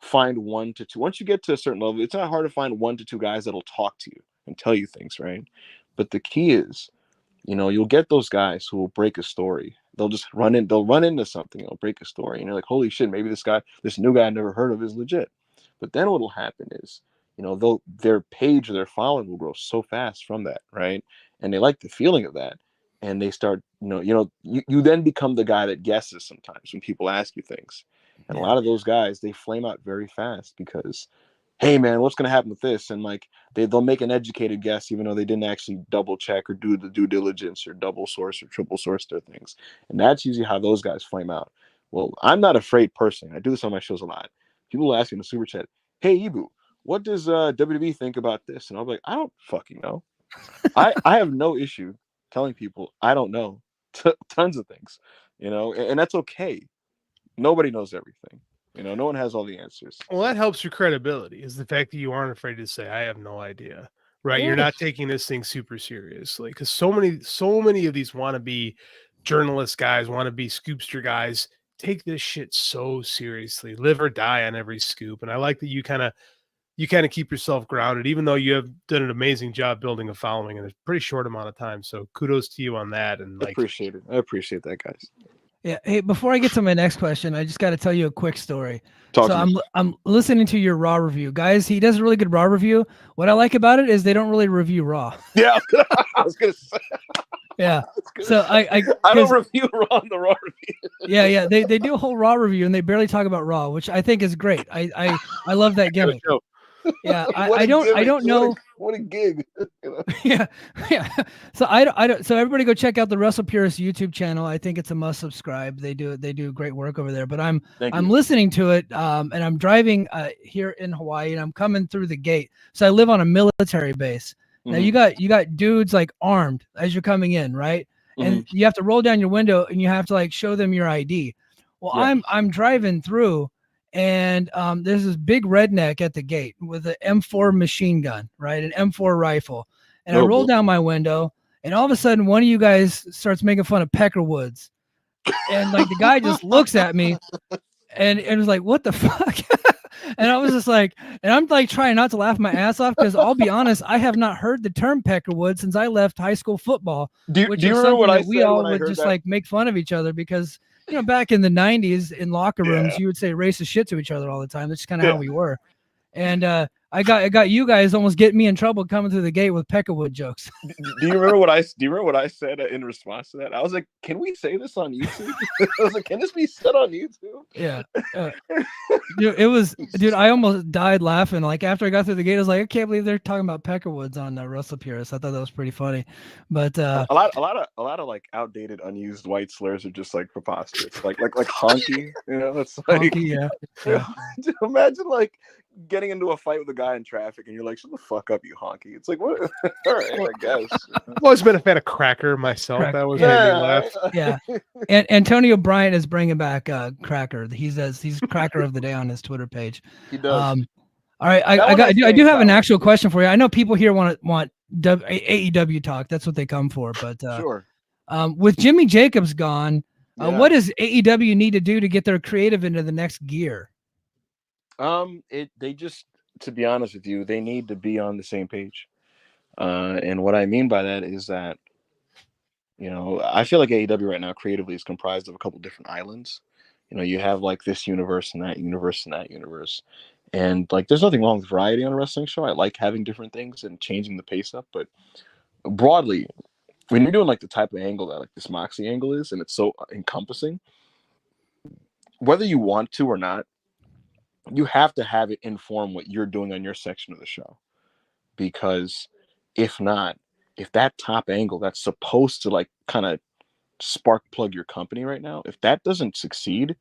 S7: find 1 to 2. Once you get to a certain level, it's not hard to find 1 to 2 guys that'll talk to you and tell you things, right? But the key is, you'll get those guys who will break a story. They'll just run into something. They'll break a story. And you're like, holy shit, maybe this new guy I never heard of is legit. But then what'll happen is, their page or their following will grow so fast from that, right? And they like the feeling of that. And they start, you then become the guy that guesses sometimes when people ask you things. And a lot of those guys, they flame out very fast because, hey man, what's gonna happen with this? And like they'll make an educated guess, even though they didn't actually double check or do the due diligence or double source or triple source their things. And that's usually how those guys flame out. Well, I'm not afraid personally. I do this on my shows a lot. People will ask in the super chat, hey Ibou, what does WWE think about this? And I'll be like, I don't fucking know. I have no issue telling people I don't know tons of things, and that's okay. Nobody knows everything. No one has all the answers.
S6: Well, that helps your credibility, is the fact that you aren't afraid to say, I have no idea, right?
S7: Yeah.
S6: You're not taking this thing super seriously, because so many of these wannabe journalist guys, wannabe scoopster guys, take this shit so seriously, live or die on every scoop. And I like that you kind of keep yourself grounded, even though you have done an amazing job building a following in a pretty short amount of time. So kudos to you on that. And
S7: I appreciate it. I appreciate that, guys.
S5: Yeah. Hey, before I get to my next question, I just got to tell you a quick story.
S7: Talk to me.
S5: I'm listening to your Raw review, guys. He does a really good Raw review. What I like about it is they don't really review Raw.
S7: Yeah, I was gonna say.
S5: Yeah. So I
S7: don't review Raw on the Raw review.
S5: Yeah. They do a whole Raw review and they barely talk about Raw, which I think is great. I love that gimmick. Yeah, I don't know.
S7: What a gig.
S5: Yeah. So I don't. So everybody go check out the WrestlePurists YouTube channel. I think it's a must subscribe. They do great work over there. But I'm listening to it, and I'm driving here in Hawaii, and I'm coming through the gate. So I live on a military base. Now you got dudes like armed as you're coming in, right? And you have to roll down your window and you have to like show them your ID. Well, yeah. I'm driving through. And there's this big redneck at the gate with an M4 machine gun, right? An M4 rifle. And I roll down my window, and all of a sudden, one of you guys starts making fun of Peckerwoods. And like the guy just looks at me and was like, what the fuck? And I was just like, and I'm like trying not to laugh my ass off, because I'll be honest, I have not heard the term Peckerwood since I left high school football.
S7: Do you remember what I said?
S5: We all would just like make fun of each other because, back in the 90s in locker rooms, you would say racist shit to each other all the time. That's just kind of how we were. And I got you guys almost getting me in trouble coming through the gate with Peckerwood jokes.
S7: Do you remember what I said in response to that? I was like, can we say this on YouTube? I was like, can this be said on YouTube?
S5: Yeah. Dude, I almost died laughing. Like after I got through the gate, I was like, I can't believe they're talking about Peckerwoods on WrestlePurists. I thought that was pretty funny. But
S7: a lot of like outdated, unused white slurs are just like preposterous. Like honky, it's like
S5: honky, yeah.
S7: Imagine like getting into a fight with a guy in traffic and you're like, shut the fuck up, you honky. It's like, what? All right, I guess.
S6: I've always been a fan of Cracker myself. That was made me laugh.
S5: Yeah. And Antonio Bryant is bringing back Cracker. He's Cracker of the Day on his Twitter page.
S7: He does.
S5: All right, I do have an actual question for you. I know people here want AEW talk. That's what they come for. But
S7: sure.
S5: With Jimmy Jacobs gone, what does AEW need to do to get their creative into the next gear?
S7: They just, to be honest with you, they need to be on the same page. And what I mean by that is that, I feel like AEW right now creatively is comprised of a couple different islands. You have like this universe and that universe and that universe. And like, there's nothing wrong with variety on a wrestling show. I like having different things and changing the pace up. But broadly, when you're doing like the type of angle that like this Moxley angle is, and it's so encompassing, whether you want to or not, you have to have it inform what you're doing on your section of the show. Because if not, if that top angle that's supposed to like kind of spark plug your company right now, if that doesn't succeed,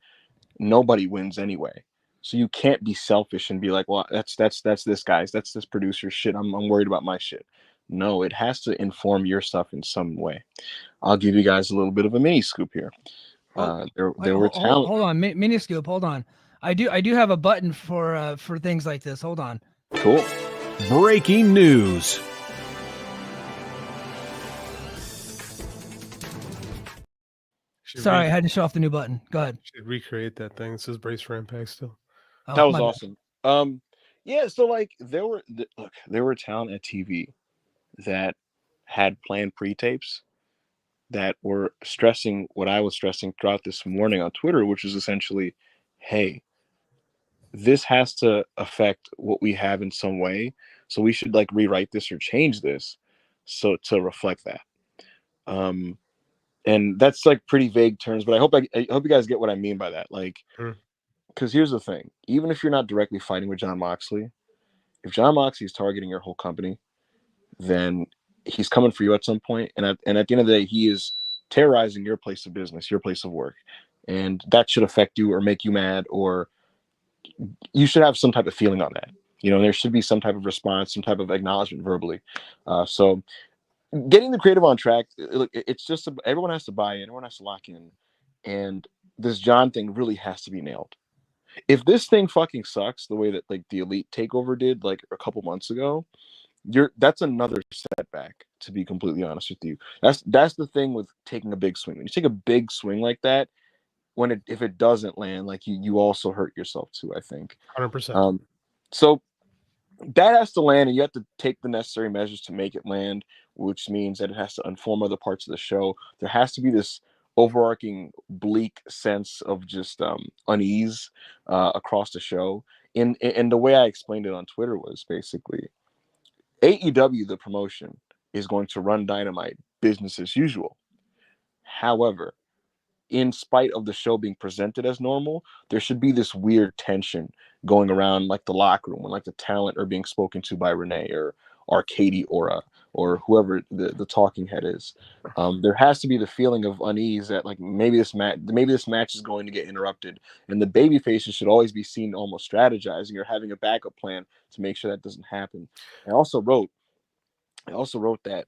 S7: nobody wins anyway. So you can't be selfish and be like, well, that's this guy's, that's this producer's shit. I'm worried about my shit. No, it has to inform your stuff in some way. I'll give you guys a little bit of a mini scoop here. There were talent.
S5: Hold on, mini scoop. Hold on. I do have a button for things like this. Hold on.
S7: Cool.
S8: Breaking news.
S5: Sorry, I had to show off the new button. Go ahead.
S6: Should recreate that thing. It says Brace for Impact still.
S7: Oh, that was awesome. Yeah. So like there were talent at TV that had planned pre-tapes that were stressing what I was stressing throughout this morning on Twitter, which is essentially, hey, this has to affect what we have in some way. So we should like rewrite this or change this so to reflect that. And that's like pretty vague terms, but I hope you guys get what I mean by that. Like, because here's the thing, even if you're not directly fighting with John Moxley, if John Moxley is targeting your whole company, then he's coming for you at some point. And at the end of the day, he is terrorizing your place of business, your place of work. And that should affect you or make you mad, or you should have some type of feeling on that. There should be some type of response, some type of acknowledgement verbally. So getting the creative on track, it's just everyone has to buy in, everyone has to lock in. And this John thing really has to be nailed. If this thing fucking sucks the way that like the Elite takeover did like a couple months ago, that's another setback, to be completely honest with you. That's the thing with taking a big swing. When you take a big swing like that, if it doesn't land, like you also hurt yourself too, I think.
S6: 100%.
S7: So that has to land, and you have to take the necessary measures to make it land, which means that it has to inform other parts of the show. There has to be this overarching bleak sense of just unease across the show. And the way I explained it on Twitter was basically AEW, the promotion, is going to run Dynamite business as usual. However, in spite of the show being presented as normal, there should be this weird tension going around like the locker room when like the talent are being spoken to by Renee or Katie or whoever the talking head is. There has to be the feeling of unease that like maybe this match is going to get interrupted, and the baby faces should always be seen almost strategizing or having a backup plan to make sure that doesn't happen. I also wrote that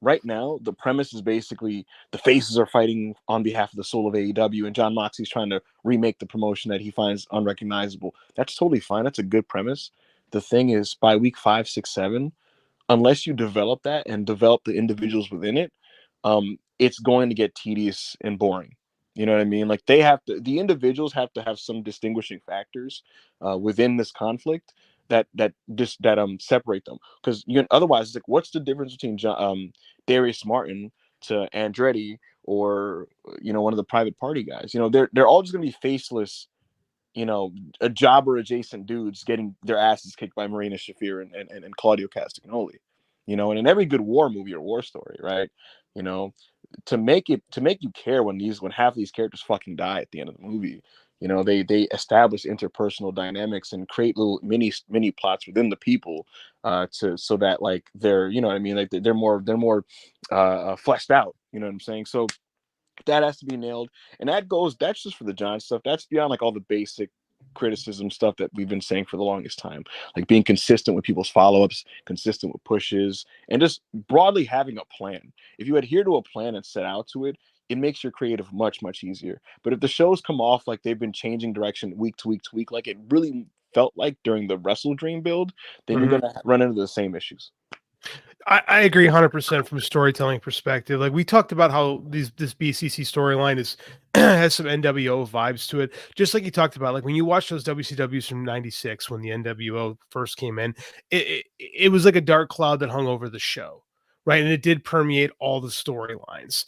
S7: right now, the premise is basically the faces are fighting on behalf of the soul of AEW, and John Moxley's trying to remake the promotion that he finds unrecognizable. That's totally fine. That's a good premise. The thing is, by week 5, 6, 7, unless you develop that and develop the individuals within it, it's going to get tedious and boring. You know what I mean? Like the individuals have to have some distinguishing factors within this conflict that separate them, because otherwise it's like, what's the difference between Darius Martin to Andretti or one of the private party guys? They're all just gonna be faceless, a jobber adjacent dudes getting their asses kicked by Marina Shafir and Claudio Castagnoli. And in every good war movie or war story, right? To make you care when half of these characters fucking die at the end of the movie. They establish interpersonal dynamics and create little mini plots within the people so that like they're like they're more fleshed out. You know what I'm saying? So that has to be nailed, and that's just for the John stuff. That's beyond like all the basic criticism stuff that we've been saying for the longest time, like being consistent with people's follow-ups, consistent with pushes, and just broadly having a plan. If you adhere to a plan and set out to it, it makes your creative much, much easier. But if the shows come off like they've been changing direction week to week to week, like it really felt like during the Wrestle Dream build, then you're going to run into the same issues.
S6: I agree 100% from a storytelling perspective. Like we talked about how this BCC storyline has some NWO vibes to it. Just like you talked about, like when you watch those WCWs from '96 when the NWO first came in, it was like a dark cloud that hung over the show, right? And it did permeate all the storylines.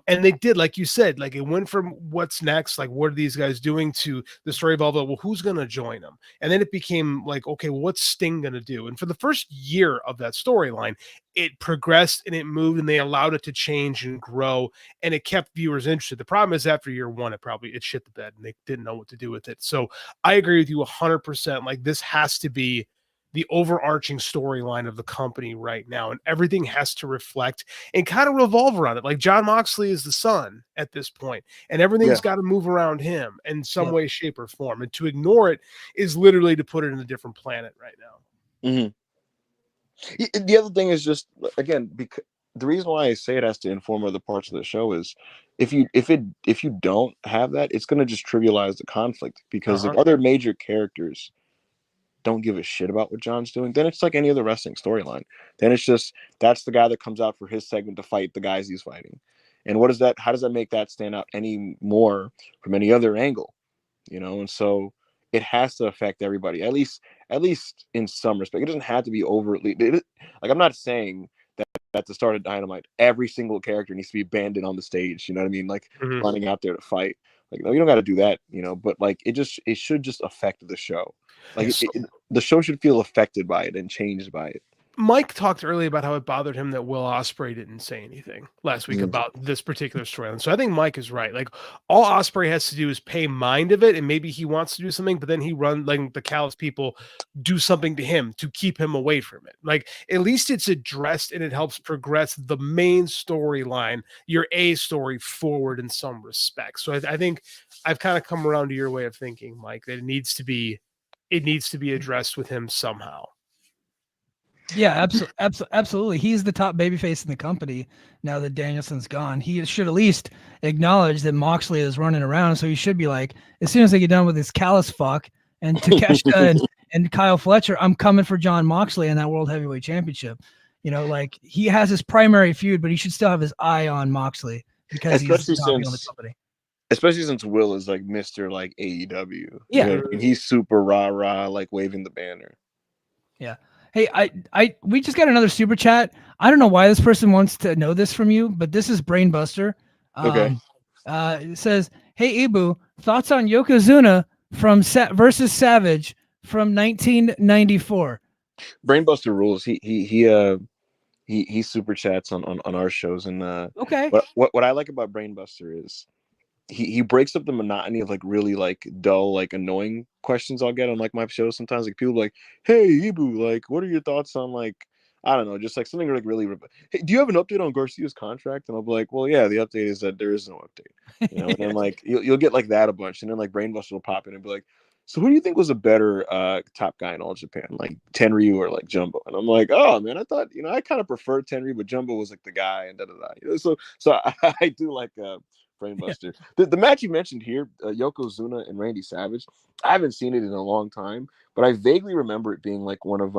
S6: And they did, like you said, like it went from what's next, like what are these guys doing, to the story of well, who's going to join them? And then it became like, okay, well, what's Sting going to do? And for the first year of that storyline, it progressed and it moved, and they allowed it to change and grow, and it kept viewers interested. The problem is after year 1, it shit the bed and they didn't know what to do with it. So I agree with you 100%. Like this has to be the overarching storyline of the company right now, and everything has to reflect and kind of revolve around it. Like John Moxley is the sun at this point, and everything's got to move around him in some way, shape, or form. And to ignore it is literally to put it in a different planet right now.
S7: Mm-hmm. The other thing is just, again, because the reason why I say it has to inform other parts of the show is if you don't have that, it's going to just trivialize the conflict, because if other major characters don't give a shit about what John's doing, then it's like any other wrestling storyline. Then it's just, that's the guy that comes out for his segment to fight the guys he's fighting. And how does that make that stand out any more from any other angle? And so it has to affect everybody, at least in some respect. It doesn't have to be overtly, like I'm not saying that at the start of Dynamite, every single character needs to be abandoned on the stage, you know what I mean? Like running out there to fight. Like, no, you don't got to do that, but like it should just affect the show. Like the show should feel affected by it and changed by it.
S6: Mike talked earlier about how it bothered him that Will Ospreay didn't say anything last week about this particular storyline. So I think Mike is right. Like, all Ospreay has to do is pay mind of it, and maybe he wants to do something, but then like the Callis people do something to him to keep him away from it. Like, at least it's addressed and it helps progress the main storyline, your A story, forward in some respects. So I think I've kind of come around to your way of thinking, Mike, that it needs to be addressed with him somehow.
S5: Yeah, absolutely. He's the top babyface in the company now that Danielson's gone. He should at least acknowledge that Moxley is running around. So he should be like, as soon as I get done with this Callis fuck and Takeshita and Kyle Fletcher, I'm coming for John Moxley in that World Heavyweight Championship. You know, like, he has his primary feud, but he should still have his eye on Moxley because he's the company.
S7: Especially since Will is like Mr. like AEW.
S5: Yeah.
S7: You know, and he's super rah-rah, like waving the banner. Yeah.
S5: Hey, we just got another super chat. I don't know why this person wants to know this from you, but this is Brainbuster.
S7: Okay.
S5: It says, "Hey Ibou, thoughts on Yokozuna from versus Savage from 1994?"
S7: Brainbuster rules. He super chats on our shows, and
S5: okay.
S7: What I like about Brainbuster is he breaks up the monotony of like really like dull, like annoying questions I'll get on like my show sometimes. Like, people like, "Hey Ibou, like, what are your thoughts on, like, I don't know, just like something like really, hey, do you have an update on Garcia's contract?" And I'll be like, "Well, yeah, the update is that there is no update." You know, and then like you'll get like that a bunch, and then like Brainbuster will pop in and be like, "So who do you think was a better top guy in All Japan, like Tenryu or like Jumbo?" And I'm like, "Oh man, I thought, you know, I kind of preferred Tenryu, but Jumbo was like the guy," and da da da. You know, so I do like Brainbuster. Yeah. The match you mentioned here, Yokozuna and Randy Savage, I haven't seen it in a long time, but I vaguely remember it being like one of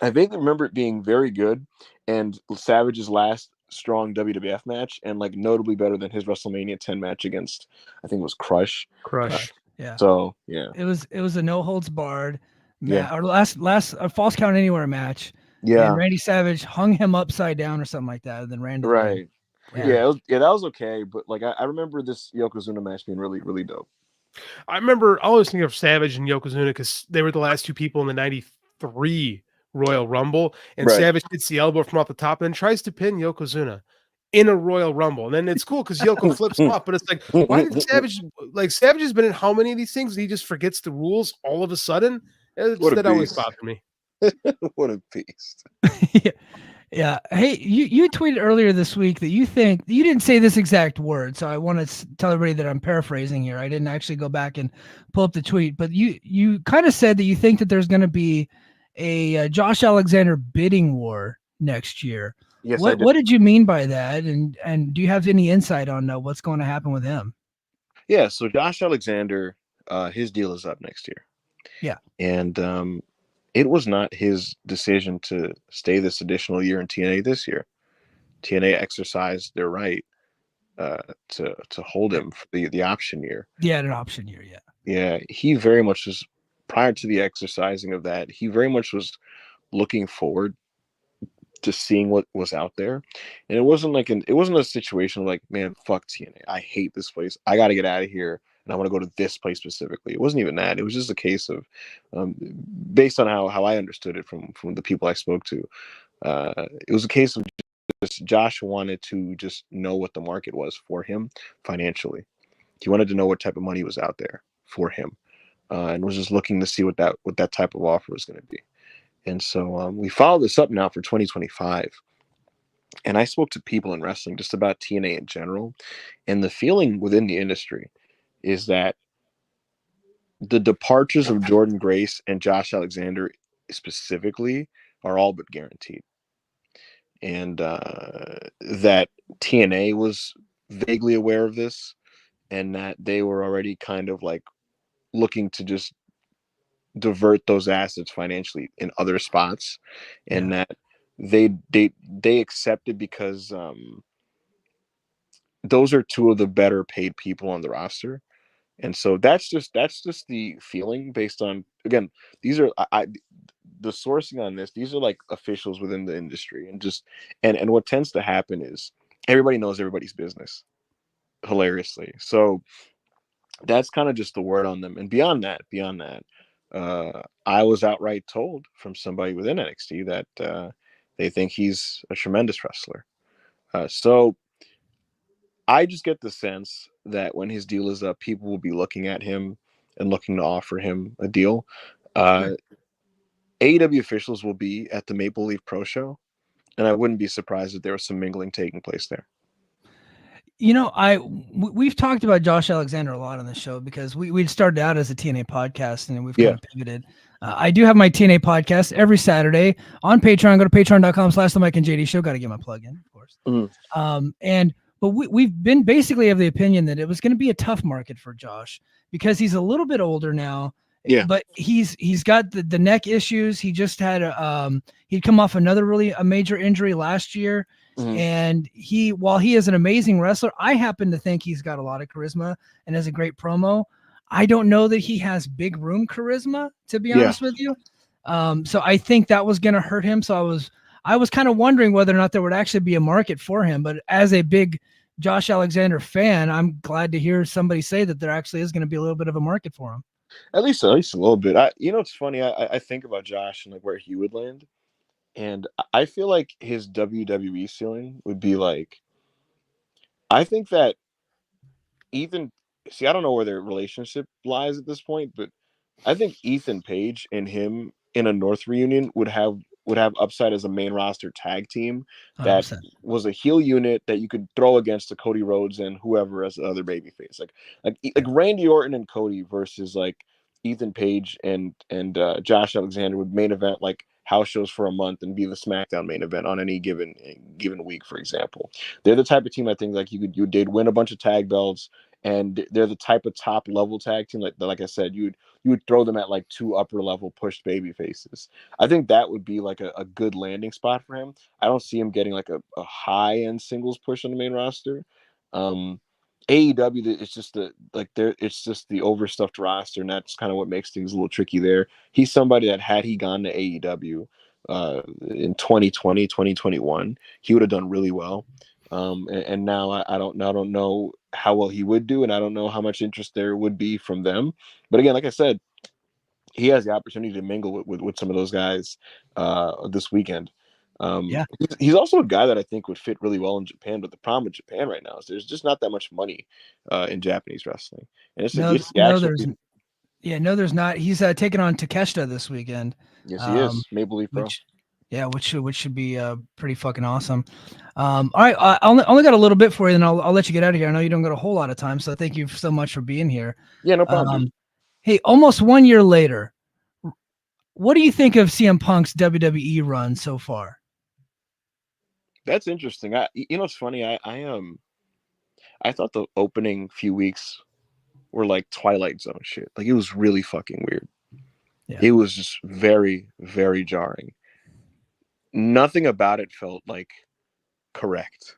S7: I vaguely remember it being very good and Savage's last strong WWF match, and like notably better than his WrestleMania 10 match against, I think it was Crush.
S5: Yeah.
S7: So yeah,
S5: it was a no holds barred
S7: Yeah.
S5: or last False Count Anywhere match.
S7: Yeah.
S5: And Randy Savage hung him upside down or something like that, and then Randy.
S7: Right. Yeah, that was okay, but like I remember this Yokozuna match being really, really dope.
S6: I remember always thinking of Savage and Yokozuna because they were the last two people in the '93 Royal Rumble, and
S7: Right.
S6: Savage hits the elbow from off the top and then tries to pin Yokozuna in a Royal Rumble. And then it's cool because Yoko flips off, but it's like, why did Savage, like, Savage has been in how many of these things and he just forgets the rules all of a sudden? That always bothered me.
S7: What a beast.
S5: Yeah. Hey, you tweeted earlier this week that you think you didn't say this exact word, so I want to tell everybody that I'm paraphrasing here. I didn't actually go back and pull up the tweet, but you kind of said that you think that there's going to be a Josh Alexander bidding war next year.
S7: Yes,
S5: what did you mean by that? And do you have any insight on what's going to happen with him?
S7: Yeah, so Josh Alexander, his deal is up next year.
S5: Yeah.
S7: And it was not his decision to stay this additional year in TNA this year. TNA exercised their right to hold him for the option year.
S5: Yeah, an option year, yeah.
S7: Yeah, he very much was, prior to the exercising of that, he very much was looking forward to seeing what was out there. And it wasn't a situation like, man, fuck TNA. I hate this place. I got to get out of here. And I want to go to this place specifically. It wasn't even that. It was just a case of, based on how I understood it from the people I spoke to, it was a case of just Josh wanted to just know what the market was for him financially. He wanted to know what type of money was out there for him, and was just looking to see what that type of offer was going to be. And so we followed this up now for 2025. And I spoke to people in wrestling just about TNA in general, and the feeling within the industry is that the departures of Jordan Grace and Josh Alexander specifically are all but guaranteed. And that TNA was vaguely aware of this, and that they were already kind of like looking to just divert those assets financially in other spots, and that they accepted because those are two of the better paid people on the roster. And so that's just the feeling based on, again, these are the sourcing on this. These are like officials within the industry, and what tends to happen is everybody knows everybody's business, hilariously. So that's kind of just the word on them. And beyond that, I was outright told from somebody within NXT that they think he's a tremendous wrestler. So I just get the sense that when his deal is up, people will be looking at him and looking to offer him a deal. AEW officials will be at the Maple Leaf Pro Show, and I wouldn't be surprised if there was some mingling taking place there.
S5: You know, we've talked about Josh Alexander a lot on the show because we'd started out as a TNA podcast and we've kind of pivoted. I do have my TNA podcast every Saturday on Patreon. Go to patreon.com/the Mike and JD show. Got to get my plug in, of course. But we've been basically of the opinion that it was going to be a tough market for Josh because he's a little bit older now.
S7: Yeah.
S5: But he's got the neck issues. He just had he'd come off a major injury last year. And while he is an amazing wrestler, I happen to think he's got a lot of charisma and has a great promo. I don't know that he has big room charisma, to be honest with you. So I think that was going to hurt him. So I was kind of wondering whether or not there would actually be a market for him. But as a big Josh Alexander fan, I'm glad to hear somebody say that there actually is going to be a little bit of a market for him.
S7: At least a little bit. It's funny. I think about Josh and like where he would land. And I feel like his WWE ceiling would be like, I think that Ethan, I don't know where their relationship lies at this point, but I think Ethan Page and him in a North reunion would have upside as a main roster tag team that
S5: 100%.
S7: was a heel unit that you could throw against the Cody Rhodes and whoever as the other babyface, like Randy Orton and Cody versus like Ethan Page and Josh Alexander would main event like house shows for a month and be the SmackDown main event on any given week, for example. They're the type of team I think like they'd win a bunch of tag belts, and they're the type of top level tag team like I said, you would throw them at like two upper level pushed baby faces. I think that would be like a good landing spot for him. I don't see him getting like a high end singles push on the main roster. AEW, it's just the overstuffed roster, and that's kind of what makes things a little tricky there. He's somebody that had he gone to AEW in 2020, 2021, he would have done really well. And now I don't know how well he would do, and I don't know how much interest there would be from them. But again, like I said, he has the opportunity to mingle with some of those guys this weekend. He's also a guy that I think would fit really well in Japan, but the problem with Japan right now is there's just not that much money in Japanese wrestling, and
S5: there's not. He's taking on Takeshita this weekend.
S7: Yes, he is. Maple Leaf Pro.
S5: Which should be pretty fucking awesome. All right, I only got a little bit for you, and I'll let you get out of here. I know you don't got a whole lot of time, so thank you so much for being here.
S7: Yeah, no problem.
S5: Hey, almost 1 year later, what do you think of CM Punk's WWE run so far?
S7: That's interesting. It's funny. I thought the opening few weeks were like Twilight Zone shit. Like it was really fucking weird. Yeah. It was just very, very jarring. Nothing about it felt like correct.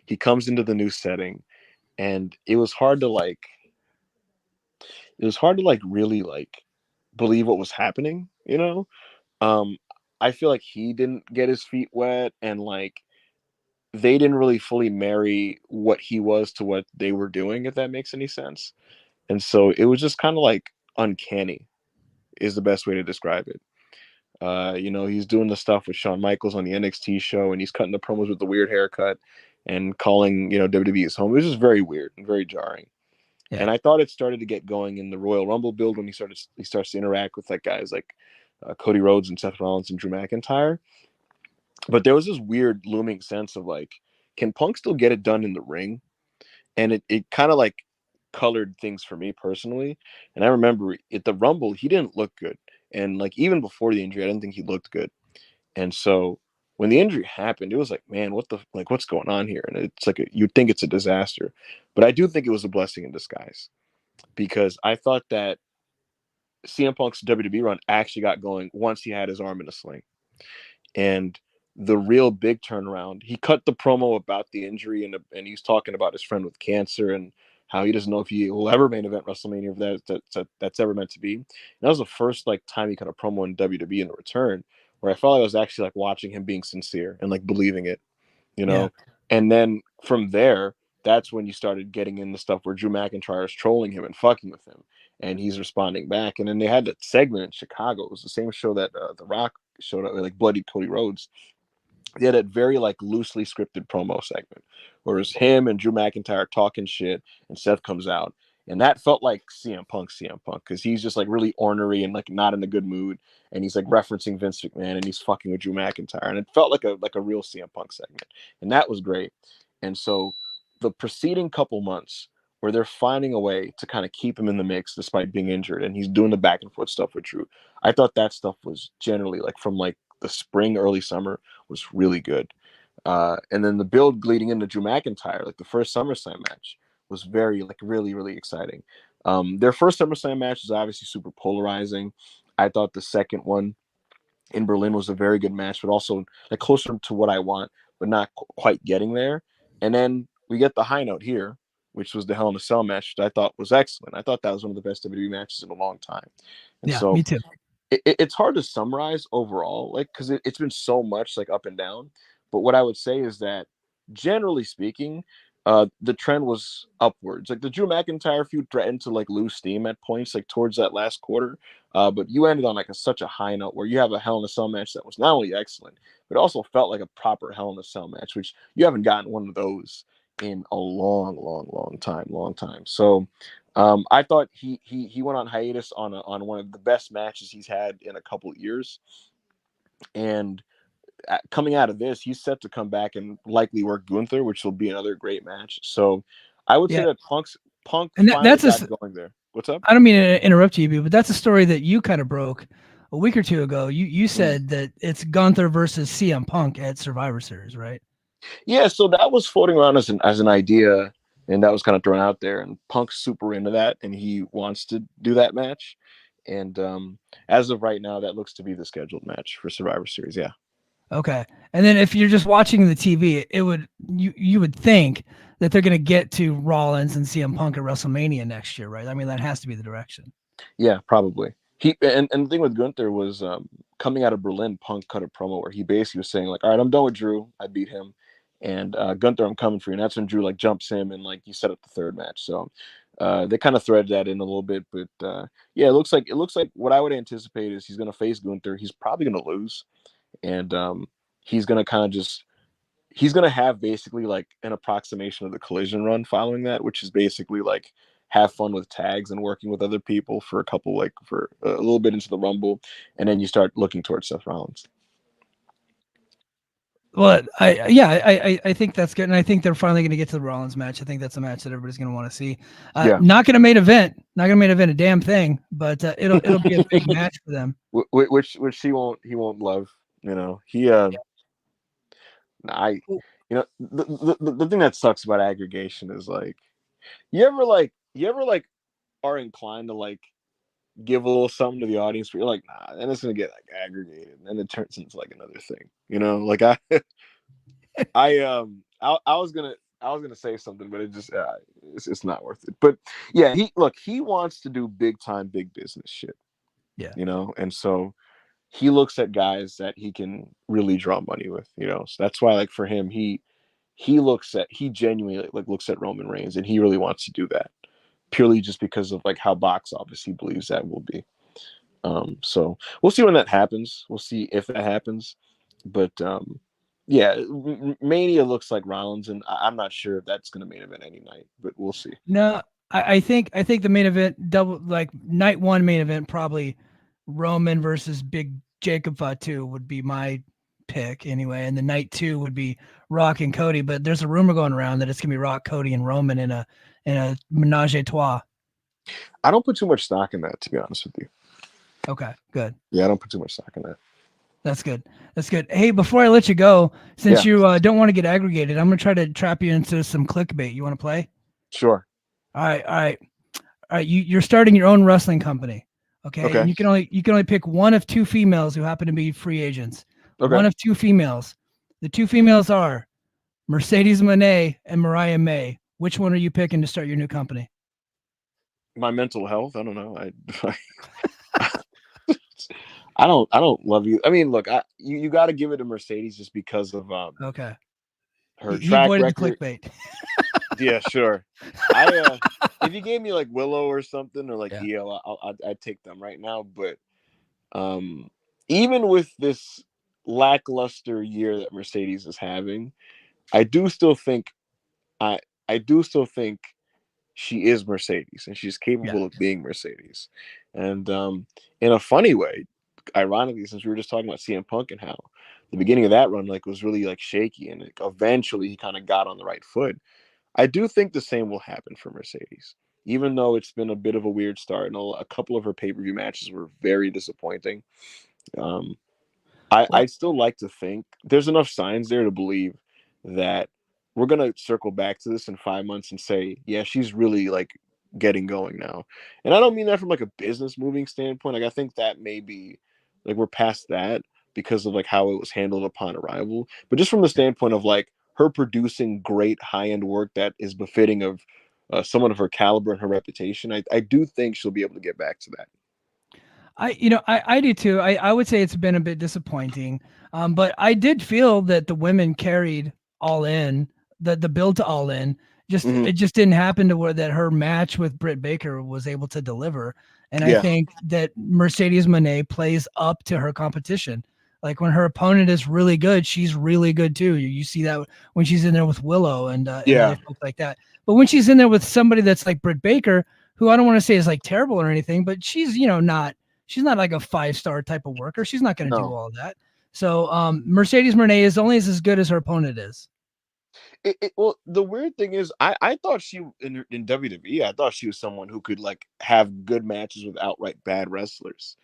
S7: He comes into the new setting, and it was hard to really like believe what was happening. I feel like he didn't get his feet wet, and like they didn't really fully marry what he was to what they were doing, if that makes any sense. And so it was just kind of like uncanny is the best way to describe it. He's doing the stuff with Shawn Michaels on the NXT show, and he's cutting the promos with the weird haircut and calling, WWE his home. It was just very weird and very jarring. Yeah. And I thought it started to get going in the Royal Rumble build when he starts to interact with like guys like Cody Rhodes and Seth Rollins and Drew McIntyre. But there was this weird looming sense of like, can Punk still get it done in the ring? And it kind of like colored things for me personally. And I remember at the Rumble, he didn't look good. And like even before the injury, I didn't think he looked good. And so when the injury happened, it was like, man, what's going on here? And it's like you'd think it's a disaster. But I do think it was a blessing in disguise, because I thought that CM Punk's WWE run actually got going once he had his arm in a sling. And the real big turnaround, he cut the promo about the injury, and he's talking about his friend with cancer and how he doesn't know if he will ever main event WrestleMania that's ever meant to be. And that was the first like time he cut a promo in WWE in the return, where I felt like I was actually like watching him being sincere and like believing it, Yeah. And then from there, that's when you started getting in the stuff where Drew McIntyre is trolling him and fucking with him. and he's responding back. And then they had that segment in Chicago. It was the same show that The Rock showed up, like Bloody Cody Rhodes. They had a very like loosely scripted promo segment, where it's him and Drew McIntyre talking shit, and Seth comes out, and that felt like CM Punk, because he's just like really ornery and like not in a good mood, and he's like referencing Vince McMahon, and he's fucking with Drew McIntyre, and it felt like a real CM Punk segment, and that was great. And so the preceding couple months, where they're finding a way to kind of keep him in the mix despite being injured, and he's doing the back and forth stuff with Drew, I thought that stuff was generally like from like the spring, early summer was really good. And then the build leading into Drew McIntyre, like the first SummerSlam match, was very like really, really exciting. Their first SummerSlam match is obviously super polarizing. I thought the second one in Berlin was a very good match, but also like closer to what I want, but not quite getting there. And then we get the high note here, which was the Hell in a Cell match, which I thought was excellent. I thought that was one of the best WWE matches in a long time. And
S5: Yeah,
S7: so
S5: me too.
S7: it's hard to summarize overall, like, because it's been so much like up and down. But what I would say is that generally speaking, the trend was upwards. Like the Drew McIntyre feud threatened to like lose steam at points, like towards that last quarter. But you ended on like such a high note where you have a Hell in a Cell match that was not only excellent, but also felt like a proper Hell in a Cell match, which you haven't gotten one of those in a long time. So I thought he went on hiatus on one of the best matches he's had in a couple of years, and coming out of this, he's set to come back and likely work Gunther, which will be another great match. So I would say that Punk
S5: and
S7: finally
S5: that's
S7: got going there. What's up?
S5: I don't mean to interrupt you, Ibou, but that's a story that you kind of broke a week or two ago. You said that it's Gunther versus CM Punk at Survivor Series, right?
S7: Yeah, so that was floating around as an idea, and that was kind of thrown out there. And Punk's super into that, and he wants to do that match. And as of right now, that looks to be the scheduled match for Survivor Series. Yeah.
S5: Okay. And then if you're just watching the TV, you would think that they're going to get to Rollins and CM Punk at WrestleMania next year, right? I mean, that has to be the direction.
S7: Yeah, probably. And the thing with Gunther was coming out of Berlin, Punk cut a promo where he basically was saying like, "All right, I'm done with Drew. I beat him, and Gunther, I'm coming for you." And that's when Drew like jumps him and like he set up the third match. So they kind of threaded that in a little bit, but yeah, it looks like what I would anticipate is he's going to face Gunther. He's probably going to lose, and he's going to have basically like an approximation of the Collision run following that, which is basically like have fun with tags and working with other people for for a little bit into the Rumble, and then you start looking towards Seth Rollins.
S5: Well, I think that's good, and I think they're finally going to get to the Rollins match. I think that's a match that everybody's going to want to see. Not going to main event a damn thing, but it'll be a big match for them.
S7: Which he won't love. You know, the thing that sucks about aggregation is like you ever are inclined to like give a little something to the audience, but you're like, nah, and it's gonna get like aggregated, and it turns into like another thing, you know. Like I was gonna say something, but it just it's not worth it. But yeah, he wants to do big time, big business shit.
S5: Yeah,
S7: you know, and so he looks at guys that he can really draw money with, you know. So that's why, like for him, he genuinely like looks at Roman Reigns, and he really wants to do that purely just because of like how box office he believes that will be. So we'll see when that happens. We'll see if that happens. But yeah, Mania looks like Rollins, and I'm not sure if that's going to main event any night, but we'll see.
S5: No, I think the main event night one main event probably Roman versus Big Jacob Fatu would be my pick anyway, and the night two would be Rock and Cody. But there's a rumor going around that it's gonna be Rock, Cody, and Roman in a menage a trois.
S7: I don't put too much stock in that, to be honest with you.
S5: Okay, good.
S7: Yeah, I don't put too much stock in that.
S5: That's good. Hey, before I let you go, since you don't want to get aggregated, I'm gonna try to trap you into some clickbait. You want to play?
S7: Sure.
S5: All right. You're starting your own wrestling company. Okay. And you can only pick one of two females who happen to be free agents. Okay. One of two females. The two females are Mercedes Moné and Mariah May. Which one are you picking to start your new company?
S7: My mental health. I don't know. I don't love you. I mean, look, you got to give it to Mercedes just because of
S5: okay.
S7: Her
S5: he
S7: track
S5: avoided
S7: record.
S5: The clickbait.
S7: Yeah, sure. If you gave me like Willow or something, or like EO, I'd take them right now. But even with this lackluster year that Mercedes is having, I do still think I do still think she is Mercedes, and she's capable of being Mercedes. And in a funny way, ironically, since we were just talking about CM Punk and how the beginning of that run like was really like shaky, and like, eventually he kind of got on the right foot. I do think the same will happen for Mercedes, even though it's been a bit of a weird start, and a couple of her pay-per-view matches were very disappointing. I'd still like to think there's enough signs there to believe that we're gonna circle back to this in 5 months and say, yeah, she's really like getting going now. And I don't mean that from like a business moving standpoint. Like I think that maybe like we're past that because of like how it was handled upon arrival. But just from the standpoint of like her producing great high-end work that is befitting of someone of her caliber and her reputation, I do think she'll be able to get back to that.
S5: I do too. I would say it's been a bit disappointing. But I did feel that the women carried All In, the build to All In. It just didn't happen to where that her match with Britt Baker was able to deliver. And I think that Mercedes Moné plays up to her competition. Like when her opponent is really good, she's really good too. You see that when she's in there with Willow and other folks like that. But when she's in there with somebody that's like Britt Baker, who I don't want to say is like terrible or anything, but she's, she's not like a 5-star type of worker. She's not going to do all of that. So Mercedes Moné is only as good as her opponent is.
S7: Well, the weird thing is, I thought she in WWE, I thought she was someone who could like have good matches with outright bad wrestlers.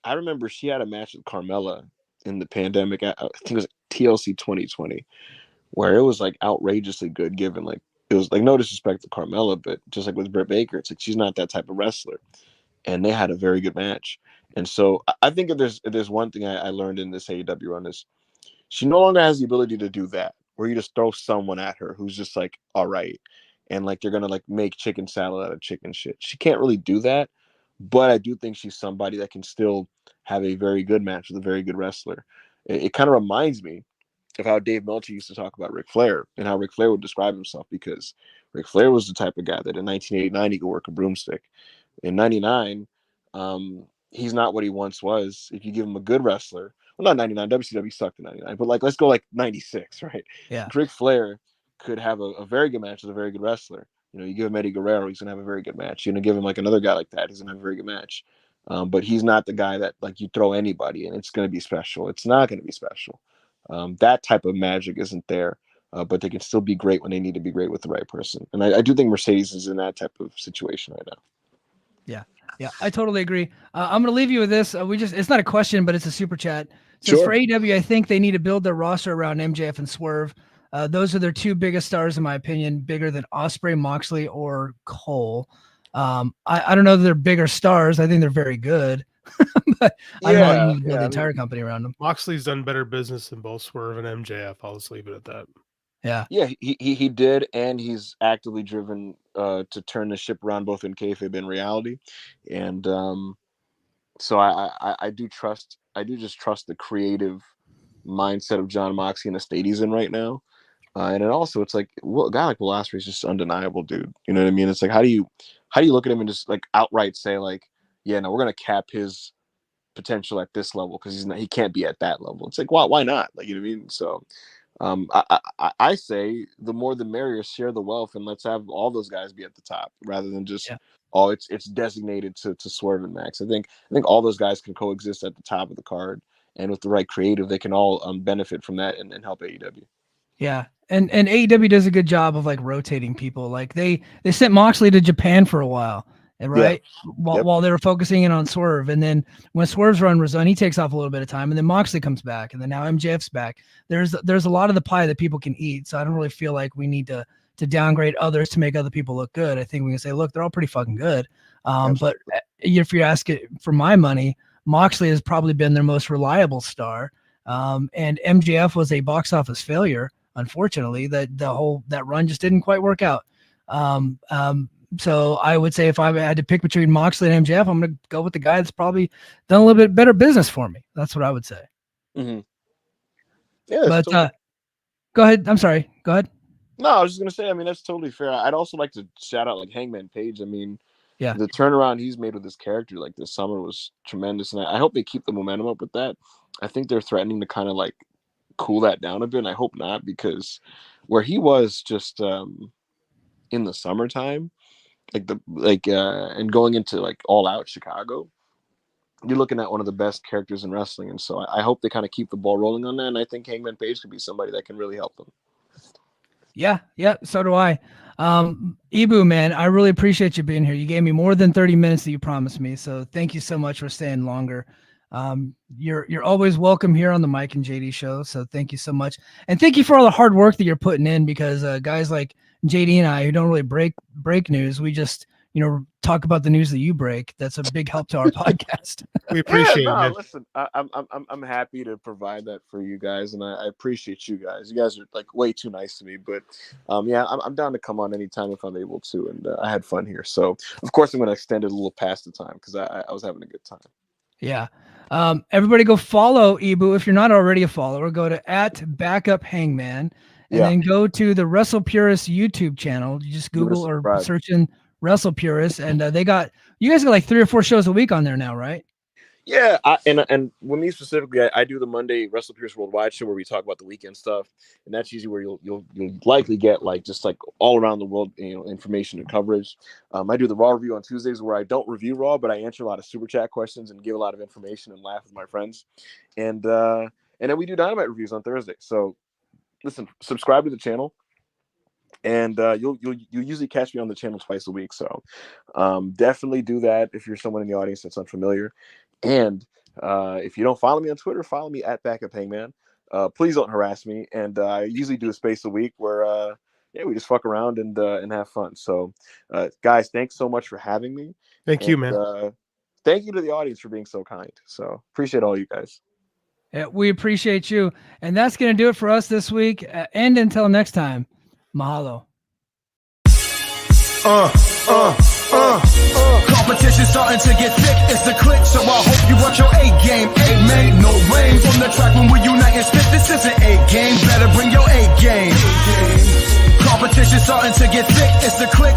S7: I remember she had a match with Carmella in the pandemic. I think it was TLC 2020, where it was like outrageously good. Given like it was like no disrespect to Carmella, but just like with Britt Baker, it's like she's not that type of wrestler, and they had a very good match. And so I think if there's one thing I learned in this AEW run is she no longer has the ability to do that, where you just throw someone at her who's just like all right, and like they're gonna like make chicken salad out of chicken shit. She can't really do that. But I do think she's somebody that can still have a very good match with a very good wrestler. It kind of reminds me of how Dave Meltzer used to talk about Ric Flair and how Ric Flair would describe himself, because Ric Flair was the type of guy that in 1989 he could work a broomstick. In 99, he's not what he once was. If you give him a good wrestler, well, not 99, WCW sucked in 99, but like let's go like 96, right?
S5: Yeah.
S7: Ric Flair could have a very good match with a very good wrestler. You give him Eddie Guerrero, he's gonna have a very good match. You're gonna give him like another guy like that, he's gonna have a very good match. But he's not the guy that like you throw anybody and it's gonna be special. It's not gonna be special. That type of magic isn't there. But they can still be great when they need to be great with the right person. And I do think Mercedes is in that type of situation right now.
S5: Yeah, I totally agree. I'm gonna leave you with this. It's not a question, but it's a super chat. It says for AEW, I think they need to build their roster around MJF and Swerve. Those are their two biggest stars, in my opinion, bigger than Ospreay, Moxley, or Cole. I don't know that they're bigger stars. I think they're very good. But I don't know you need to build the entire company around them.
S6: Moxley's done better business than both Swerve and MJF. I'll just leave it at that.
S5: Yeah,
S7: he did, and he's actively driven to turn the ship around both in kayfabe and reality. And so I do just trust the creative mindset of John Moxley and the state he's in right now. And then also it's like a guy like Will Ospreay is just undeniable, dude. You know what I mean? It's like how do you look at him and just like outright say like, yeah, no, we're gonna cap his potential at this level because he can't be at that level. It's like why not? Like, you know what I mean? So I say the more the merrier, share the wealth, and let's have all those guys be at the top rather than just it's designated to Swerve and Max. I think all those guys can coexist at the top of the card, and with the right creative, they can all benefit from that and help AEW.
S5: Yeah. And AEW does a good job of like rotating people. Like they sent Moxley to Japan for a while, right? Yeah. While they were focusing in on Swerve. And then when Swerve's run was done, he takes off a little bit of time, and then Moxley comes back, and then now MJF's back. There's a lot of the pie that people can eat. So I don't really feel like we need to downgrade others to make other people look good. I think we can say, look, they're all pretty fucking good. But if you ask it for my money, Moxley has probably been their most reliable star. And MJF was a box office failure. Unfortunately, that run just didn't quite work out. So I would say if I had to pick between Moxley and MJF, I'm going to go with the guy that's probably done a little bit better business for me. That's what I would say.
S7: Mm-hmm.
S5: Yeah, but go ahead. I'm sorry. Go ahead.
S7: No, I was just gonna say. I mean, that's totally fair. I'd also like to shout out like Hangman Page. I mean,
S5: Yeah.
S7: the turnaround he's made with this character like this summer was tremendous, and I hope they keep the momentum up with that. I think they're threatening to kind of like cool that down a bit, and I hope not, because where he was just in the summertime, and going into like All Out Chicago, you're looking at one of the best characters in wrestling, and so I hope they kind of keep the ball rolling on that. And I think Hangman Page could be somebody that can really help them.
S5: Yeah, so do I. Ibou, man, I really appreciate you being here. You gave me more than 30 minutes that you promised me, so thank you so much for staying longer. You're always welcome here on the Mike and JD show, so thank you so much. And thank you for all the hard work that you're putting in, because guys like JD and I, who don't really break news, we just talk about the news that you break. That's a big help to our podcast.
S6: We appreciate it.
S7: Listen, I'm happy to provide that for you guys, and I appreciate you guys. You guys are like way too nice to me, but I'm down to come on anytime if I'm able to, and I had fun here. So of course I'm going to extend it a little past the time because I was having a good time.
S5: Yeah. Everybody go follow Ibou. If you're not already a follower, go to @BackupHangman, and then go to the WrestlePurists YouTube channel. You just Google or search in WrestlePurists, and you guys got like 3 or 4 shows a week on there now, right?
S7: Yeah, and with me specifically, I do the Monday WrestlePurists Worldwide show where we talk about the weekend stuff, and that's usually where you'll likely get like just like all around the world information and coverage. I do the Raw review on Tuesdays where I don't review Raw, but I answer a lot of super chat questions and give a lot of information and laugh with my friends, and then we do Dynamite reviews on Thursday. So listen, subscribe to the channel. And you'll usually catch me on the channel twice a week. So definitely do that if you're someone in the audience that's unfamiliar. And if you don't follow me on Twitter, follow me @BackupHangman. Please don't harass me. And I usually do a space a week where we just fuck around and have fun. So guys, thanks so much for having me.
S6: Thank you, man.
S7: Thank you to the audience for being so kind. So appreciate all you guys.
S5: Yeah, we appreciate you. And that's going to do it for us this week. And until next time. Mahalo.
S4: Competition starting to get thick, it's the click, so I hope you brought your A game. Made no rain from the track when we unite and spit. This isn't A game, better bring your A game. Competition starting to get thick, it's the click.